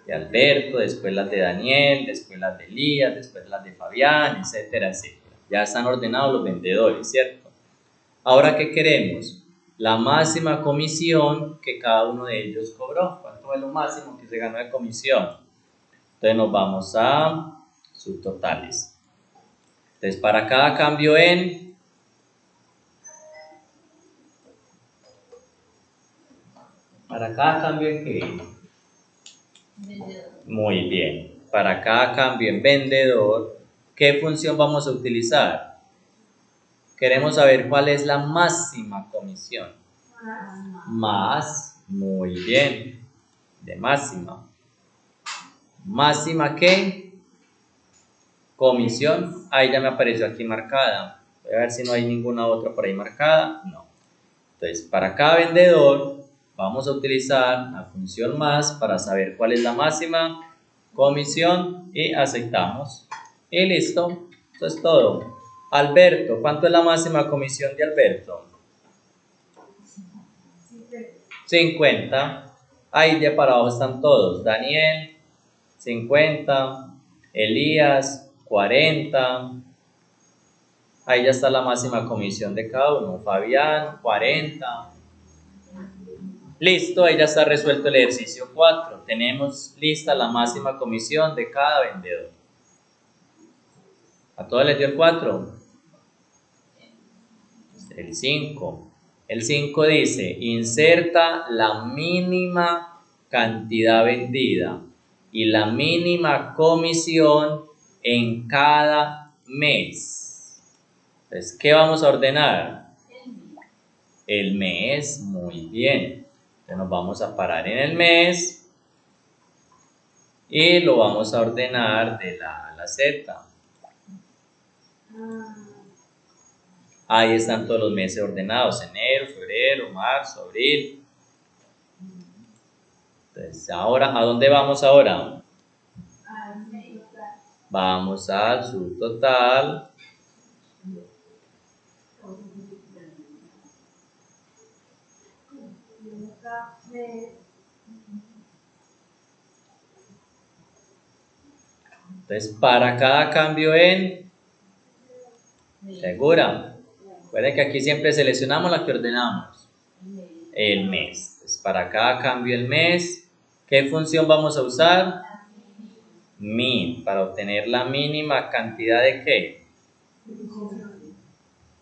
De Alberto, después las de Daniel, después las de Elías, después las de Fabián, etcétera, etcétera. Ya están ordenados los vendedores, ¿cierto? Ahora, ¿qué queremos? La máxima comisión que cada uno de ellos cobró. ¿Cuánto es lo máximo que se ganó de comisión? Entonces nos vamos a subtotales. Entonces, para cada cambio en... ¿Para cada cambio en qué? Muy bien. Para cada cambio en vendedor, ¿qué función vamos a utilizar? Queremos saber cuál es la máxima comisión. Más, muy bien. De máxima. ¿Máxima qué? Comisión. Ahí ya me apareció aquí marcada. Voy a ver si no hay ninguna otra por ahí marcada. No. Entonces, para cada vendedor vamos a utilizar la función más para saber cuál es la máxima comisión y aceptamos. Y listo. Eso es todo. Alberto, ¿cuánto es la máxima comisión de Alberto? 50. Ahí de para abajo están todos. Daniel, 50. Elías, 40. Ahí ya está la máxima comisión de cada uno. Fabián, 40. Listo, ahí ya está resuelto el ejercicio 4. Tenemos lista la máxima comisión de cada vendedor. ¿A todos les dio el 4? El 5. El 5 dice, inserta la mínima cantidad vendida y la mínima comisión en cada mes. Entonces, ¿qué vamos a ordenar? El mes, muy bien. Entonces nos vamos a parar en el mes y lo vamos a ordenar de la A a la Z. Ahí están todos los meses ordenados, enero, febrero, marzo, abril. Entonces, ahora, ¿a dónde vamos ahora? Vamos a su total. Entonces, para cada cambio en, ¿segura? Recuerden que aquí siempre seleccionamos la que ordenamos, el mes. Entonces, para cada cambio el mes, ¿qué función vamos a usar? Min, para obtener la mínima cantidad de ¿qué?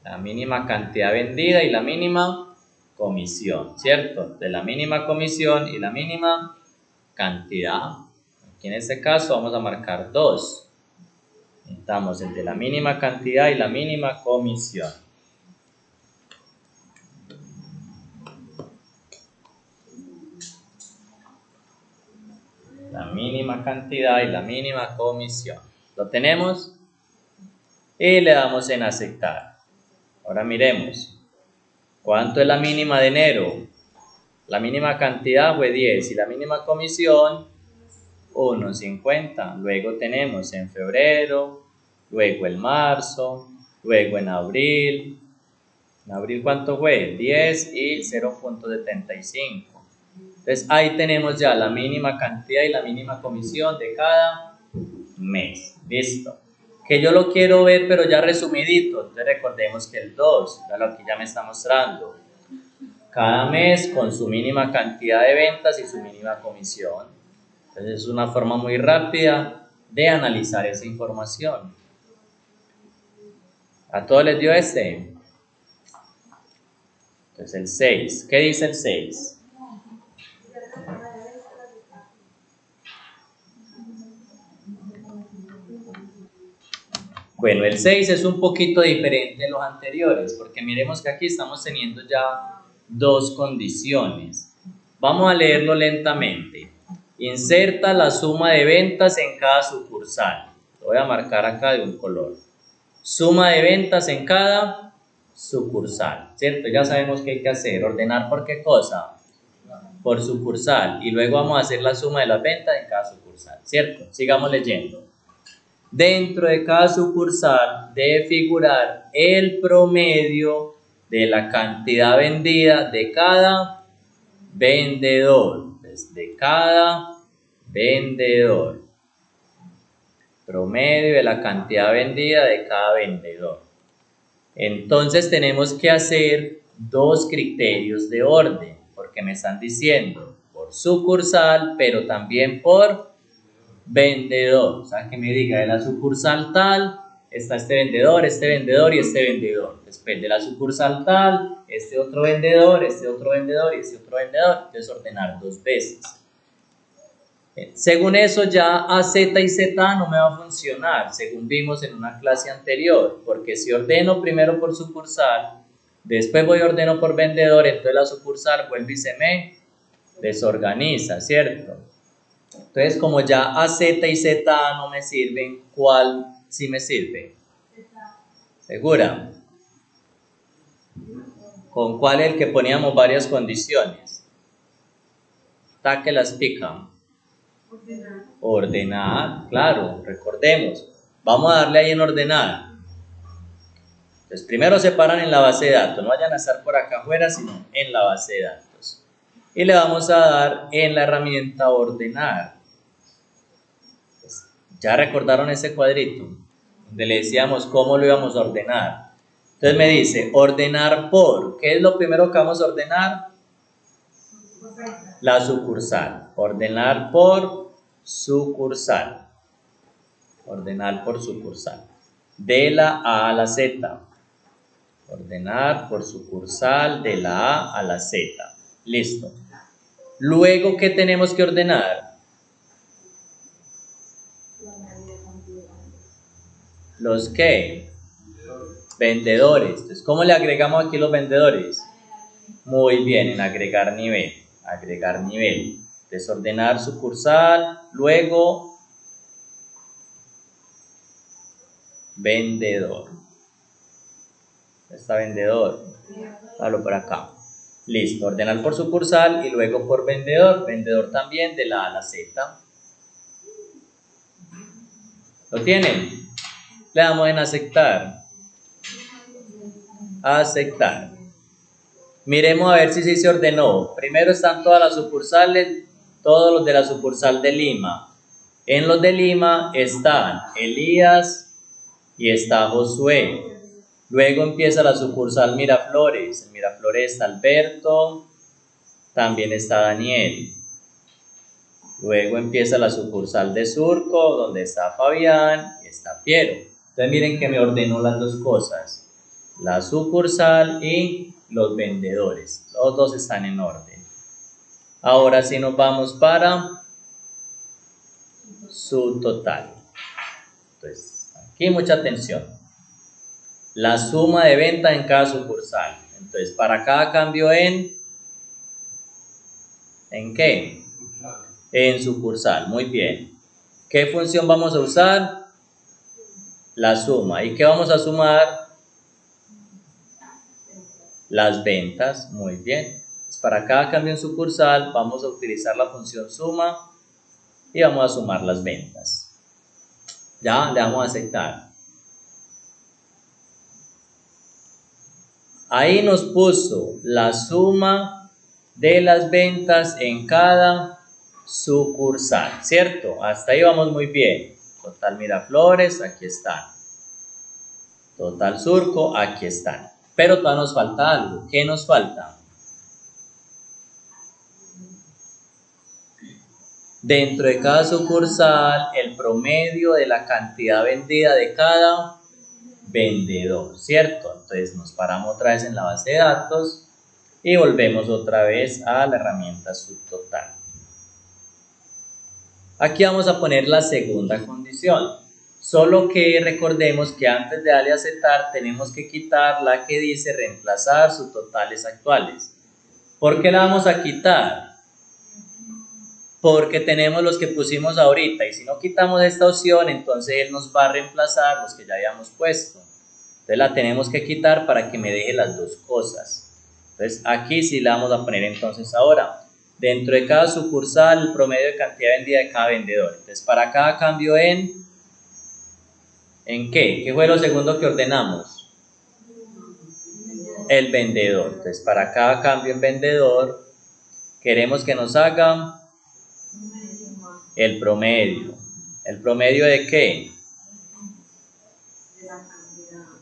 La mínima cantidad vendida y la mínima comisión, ¿cierto? De la mínima comisión y la mínima cantidad. Aquí en este caso vamos a marcar 2. Necesitamos el de la mínima cantidad y la mínima comisión. La mínima cantidad y la mínima comisión. ¿Lo tenemos? Y le damos en aceptar. Ahora miremos. ¿Cuánto es la mínima de enero? La mínima cantidad fue 10 y la mínima comisión 1,50. Luego tenemos en febrero, luego en marzo, luego en abril. ¿En abril cuánto fue? 10 y 0,75. Entonces ahí tenemos ya la mínima cantidad y la mínima comisión de cada mes. Listo. Que yo lo quiero ver pero ya resumidito. Entonces recordemos que el 2, aquí ya me está mostrando. Cada mes con su mínima cantidad de ventas y su mínima comisión. Entonces es una forma muy rápida de analizar esa información. ¿A todos les dio este? Entonces el 6. ¿Qué dice el 6? Bueno, el 6 es un poquito diferente de los anteriores, porque miremos que aquí estamos teniendo ya dos condiciones. Vamos a leerlo lentamente. Inserta la suma de ventas en cada sucursal. Lo voy a marcar acá de un color. Suma de ventas en cada sucursal, ¿cierto? Ya sabemos qué hay que hacer. ¿Ordenar por qué cosa? Por sucursal. Y luego vamos a hacer la suma de las ventas en cada sucursal, ¿cierto? Sigamos leyendo. Dentro de cada sucursal debe figurar el promedio de la cantidad vendida de cada vendedor. De cada vendedor. Promedio de la cantidad vendida de cada vendedor. Entonces tenemos que hacer dos criterios de orden, porque me están diciendo por sucursal, pero también por vendedor. O sea, que me diga de la sucursal tal, está este vendedor y este vendedor. Después de la sucursal tal, este otro vendedor y este otro vendedor. Entonces ordenar dos veces. Según eso ya A, Z y Z no me va a funcionar, según vimos en una clase anterior, porque si ordeno primero por sucursal, después voy a ordeno por vendedor, entonces la sucursal vuelve y se me desorganiza, ¿cierto? Entonces como ya A, Z y Z no me sirven, ¿cuál sí me sirve? ¿Segura? ¿Con cuál es el que poníamos varias condiciones? Está que las pican. Ordenar, claro, recordemos. Vamos a darle ahí en ordenar. Entonces, primero se paran en la base de datos. No vayan a estar por acá afuera, sino en la base de datos. Y le vamos a dar en la herramienta ordenar. Entonces, ya recordaron ese cuadrito, donde le decíamos cómo lo íbamos a ordenar. Entonces me dice, ordenar por. ¿Qué es lo primero que vamos a ordenar? La sucursal. Ordenar por sucursal. Ordenar por sucursal. De la A a la Z. Ordenar por sucursal de la A a la Z. Listo. Luego, ¿qué tenemos que ordenar? ¿Los qué? Vendedores. Entonces, ¿cómo le agregamos aquí los vendedores? Muy bien, en agregar nivel. Agregar nivel. Desordenar sucursal. Luego, vendedor. ¿Dónde está vendedor? Hablo por acá. Listo, ordenar por sucursal y luego por vendedor. Vendedor también de la A a la Z. ¿Lo tienen? Le damos en aceptar. Aceptar. Miremos a ver si sí se ordenó. Primero están todas las sucursales, todos los de la sucursal de Lima. En los de Lima están Elías y está Josué. Luego empieza la sucursal Miraflores. En Miraflores está Alberto, también está Daniel. Luego empieza la sucursal de Surco, donde está Fabián y está Piero. Entonces miren que me ordenó las dos cosas, la sucursal y los vendedores. Los dos están en orden. Ahora sí nos vamos para su total. Entonces, aquí mucha atención. La suma de venta en cada sucursal. Entonces, para cada cambio ¿en qué? En sucursal, muy bien. ¿Qué función vamos a usar? La suma. ¿Y qué vamos a sumar? Las ventas, muy bien. Pues para cada cambio en sucursal vamos a utilizar la función suma y vamos a sumar las ventas. Ya, le damos a aceptar. Ahí nos puso la suma de las ventas en cada sucursal, ¿cierto? Hasta ahí vamos muy bien. Total Miraflores, aquí están. Total Surco, aquí están. Pero todavía nos falta algo. ¿Qué nos falta? Dentro de cada sucursal, el promedio de la cantidad vendida de cada vendedor, ¿cierto? Entonces nos paramos otra vez en la base de datos y volvemos otra vez a la herramienta subtotal. Aquí vamos a poner la segunda condición, solo que recordemos que antes de darle a aceptar tenemos que quitar la que dice reemplazar subtotales actuales. ¿Por qué la vamos a quitar? Porque tenemos los que pusimos ahorita y si no quitamos esta opción, entonces él nos va a reemplazar los que ya habíamos puesto. Entonces la tenemos que quitar para que me deje las dos cosas. Entonces aquí sí la vamos a poner entonces ahora. Dentro de cada sucursal, el promedio de cantidad vendida de cada vendedor. Entonces para cada cambio ¿en qué? ¿Qué fue lo segundo que ordenamos? El vendedor. Entonces para cada cambio en vendedor, queremos que nos haga el promedio. ¿El promedio de qué?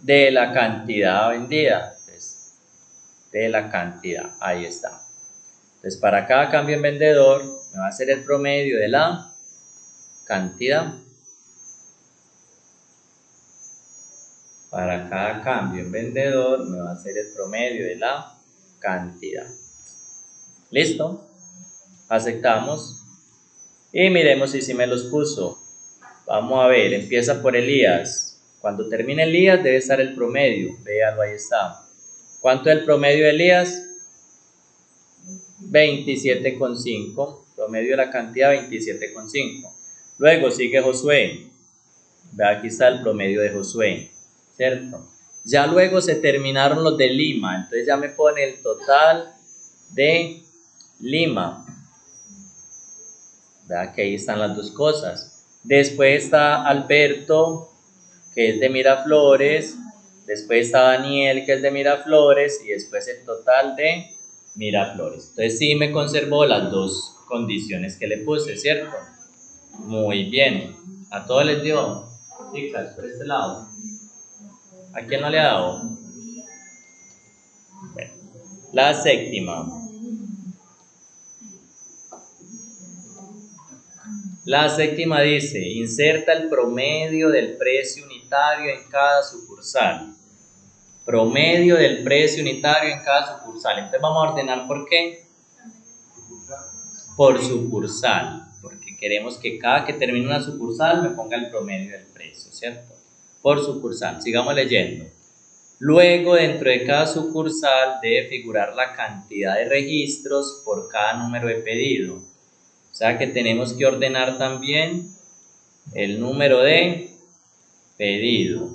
De la cantidad vendida. Entonces, de la cantidad. Ahí está. Entonces, para cada cambio en vendedor, me va a hacer el promedio de la cantidad. Para cada cambio en vendedor, me va a hacer el promedio de la cantidad. ¿Listo? Aceptamos. Y miremos si me los puso. Vamos a ver, empieza por Elías. Cuando termine Elías debe estar el promedio. Véalo, ahí está. ¿Cuánto es el promedio de Elías? 27,5. Promedio de la cantidad 27,5. Luego sigue Josué. Ve, aquí está el promedio de Josué, ¿cierto? Ya luego se terminaron los de Lima. Entonces ya me pone el total de Lima. Vea que ahí están las dos cosas. Después está Alberto, que es de Miraflores. Después está Daniel, que es de Miraflores. Y después el total de Miraflores. Entonces sí me conservó las dos condiciones que le puse, ¿cierto? Muy bien. ¿A todos les dio? Chicas, por este lado. ¿A quién no le ha dado? Bueno, la séptima. La séptima dice, inserta el promedio del precio unitario en cada sucursal. Promedio del precio unitario en cada sucursal. Entonces vamos a ordenar ¿por qué? Por sucursal. Porque queremos que cada que termine una sucursal me ponga el promedio del precio, ¿cierto? Por sucursal. Sigamos leyendo. Luego, dentro de cada sucursal debe figurar la cantidad de registros por cada número de pedido. O sea que tenemos que ordenar también el número de pedido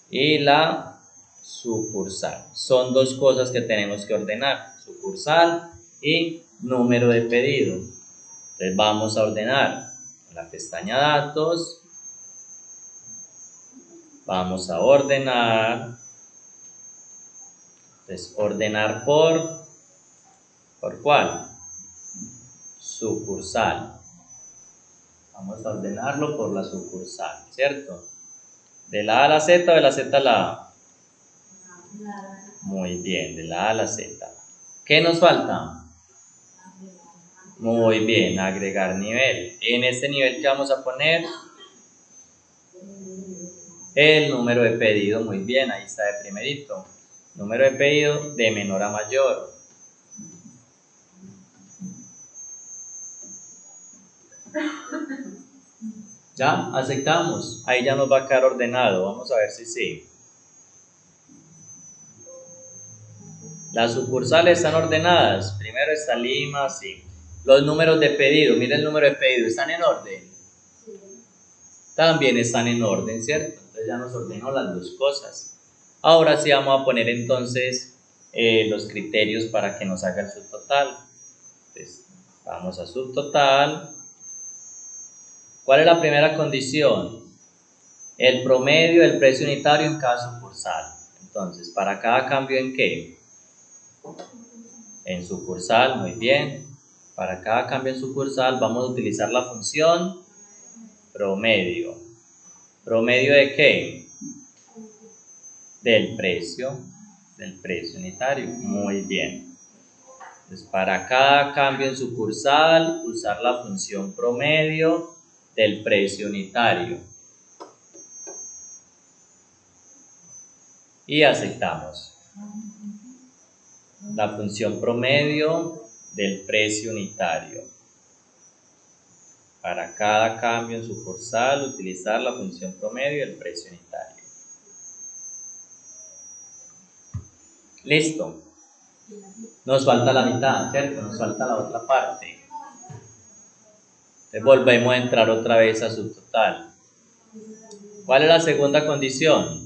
y la sucursal. Son dos cosas que tenemos que ordenar, sucursal y número de pedido. Entonces vamos a ordenar en la pestaña datos, vamos a ordenar, entonces ordenar ¿por cuál? Sucursal. Vamos a ordenarlo por la sucursal, ¿cierto? ¿De la A a la Z o de la Z a la A? Muy bien, de la A a la Z. ¿Qué nos falta? Muy bien, agregar nivel. En este nivel, ¿qué vamos a poner? El número de pedido, muy bien, ahí está de primerito. Número de pedido de menor a mayor. ¿Ya? Aceptamos. Ahí ya nos va a quedar ordenado. Vamos a ver si sí. Las sucursales están ordenadas. Primero está Lima, sí. Los números de pedido, miren el número de pedido, ¿están en orden? También están en orden, ¿cierto? Entonces ya nos ordenó las dos cosas. Ahora sí vamos a poner entonces los criterios para que nos haga el subtotal. Entonces, vamos a subtotal. ¿Cuál es la primera condición? El promedio del precio unitario en cada sucursal. Entonces, ¿para cada cambio en qué? En sucursal, muy bien. Para cada cambio en sucursal vamos a utilizar la función promedio. ¿Promedio de qué? Del precio unitario. Muy bien. Entonces, para cada cambio en sucursal, usar la función promedio del precio unitario. Y aceptamos. La función promedio del precio unitario. Para cada cambio en sucursal, utilizar la función promedio del precio unitario. Listo. Nos falta la mitad, ¿cierto? Nos falta la otra parte. Entonces volvemos a entrar otra vez a subtotal. ¿Cuál es la segunda condición?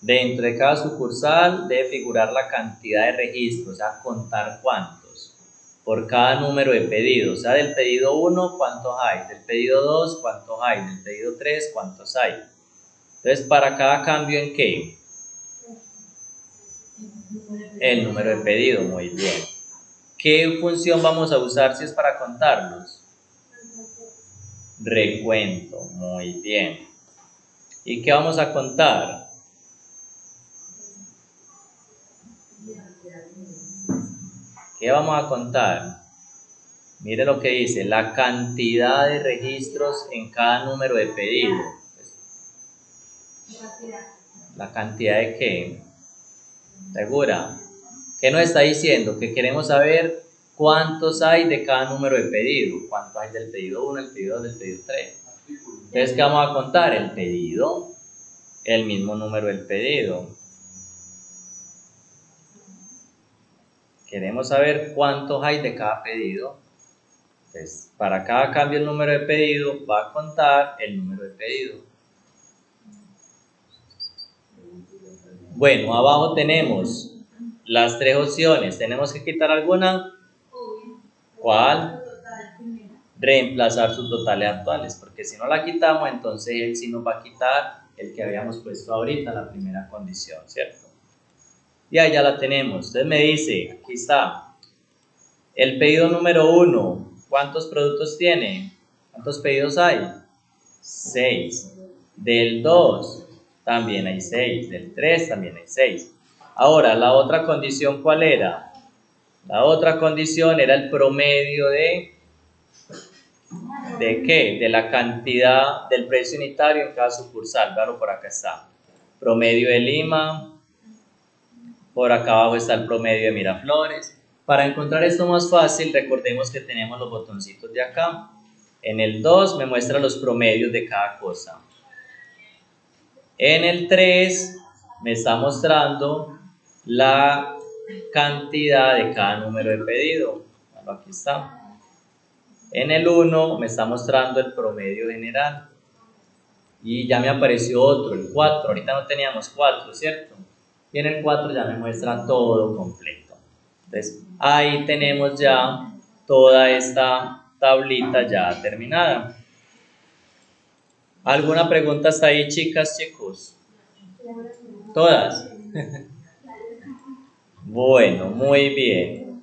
Dentro de cada sucursal debe figurar la cantidad de registros, o sea, contar cuántos. Por cada número de pedidos, o sea, del pedido 1, ¿cuántos hay? Del pedido 2, ¿cuántos hay? Del pedido 3, ¿cuántos hay? Entonces, ¿para cada cambio en qué? El número de pedido, muy bien. ¿Qué función vamos a usar si es para contarlos? Recuento, muy bien. ¿Y qué vamos a contar? ¿Qué vamos a contar? Mire lo que dice, la cantidad de registros en cada número de pedido. ¿La cantidad de qué? ¿Segura? ¿Qué nos está diciendo? Que queremos saber cuántos hay de cada número de pedido. ¿Cuántos hay del pedido 1, el pedido 2, del pedido 3? Entonces, ¿qué vamos a contar? El pedido, el mismo número del pedido. Queremos saber cuántos hay de cada pedido. Entonces, para cada cambio el número de pedido va a contar el número de pedido. Bueno, abajo tenemos las tres opciones. ¿Tenemos que quitar alguna? ¿Cuál? Reemplazar sus totales actuales, porque si no la quitamos, entonces él sí nos va a quitar el que habíamos puesto ahorita, la primera condición, ¿cierto? Y ahí ya la tenemos. Entonces me dice, aquí está, el pedido número 1, ¿cuántos productos tiene? ¿Cuántos pedidos hay? 6. Del 2 también hay 6. Del 3 también hay 6. Ahora, la otra condición, ¿cuál era? La otra condición era el promedio ¿de qué? De la cantidad del precio unitario en cada sucursal. Claro, por acá está. Promedio de Lima. Por acá abajo está el promedio de Miraflores. Para encontrar esto más fácil, recordemos que tenemos los botoncitos de acá. En el 2 me muestra los promedios de cada cosa. En el 3 me está mostrando la cantidad de cada número de pedido. Bueno, aquí está. En el 1 me está mostrando el promedio general. Y ya me apareció otro, el 4. Ahorita no teníamos 4, ¿cierto? Y en el 4 ya me muestra todo completo. Entonces, ahí tenemos ya toda esta tablita ya terminada. ¿Alguna pregunta hasta ahí, chicas, chicos? ¿Todas? Bueno, muy bien.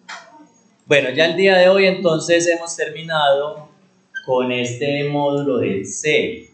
Bueno, ya el día de hoy entonces hemos terminado con este módulo del C.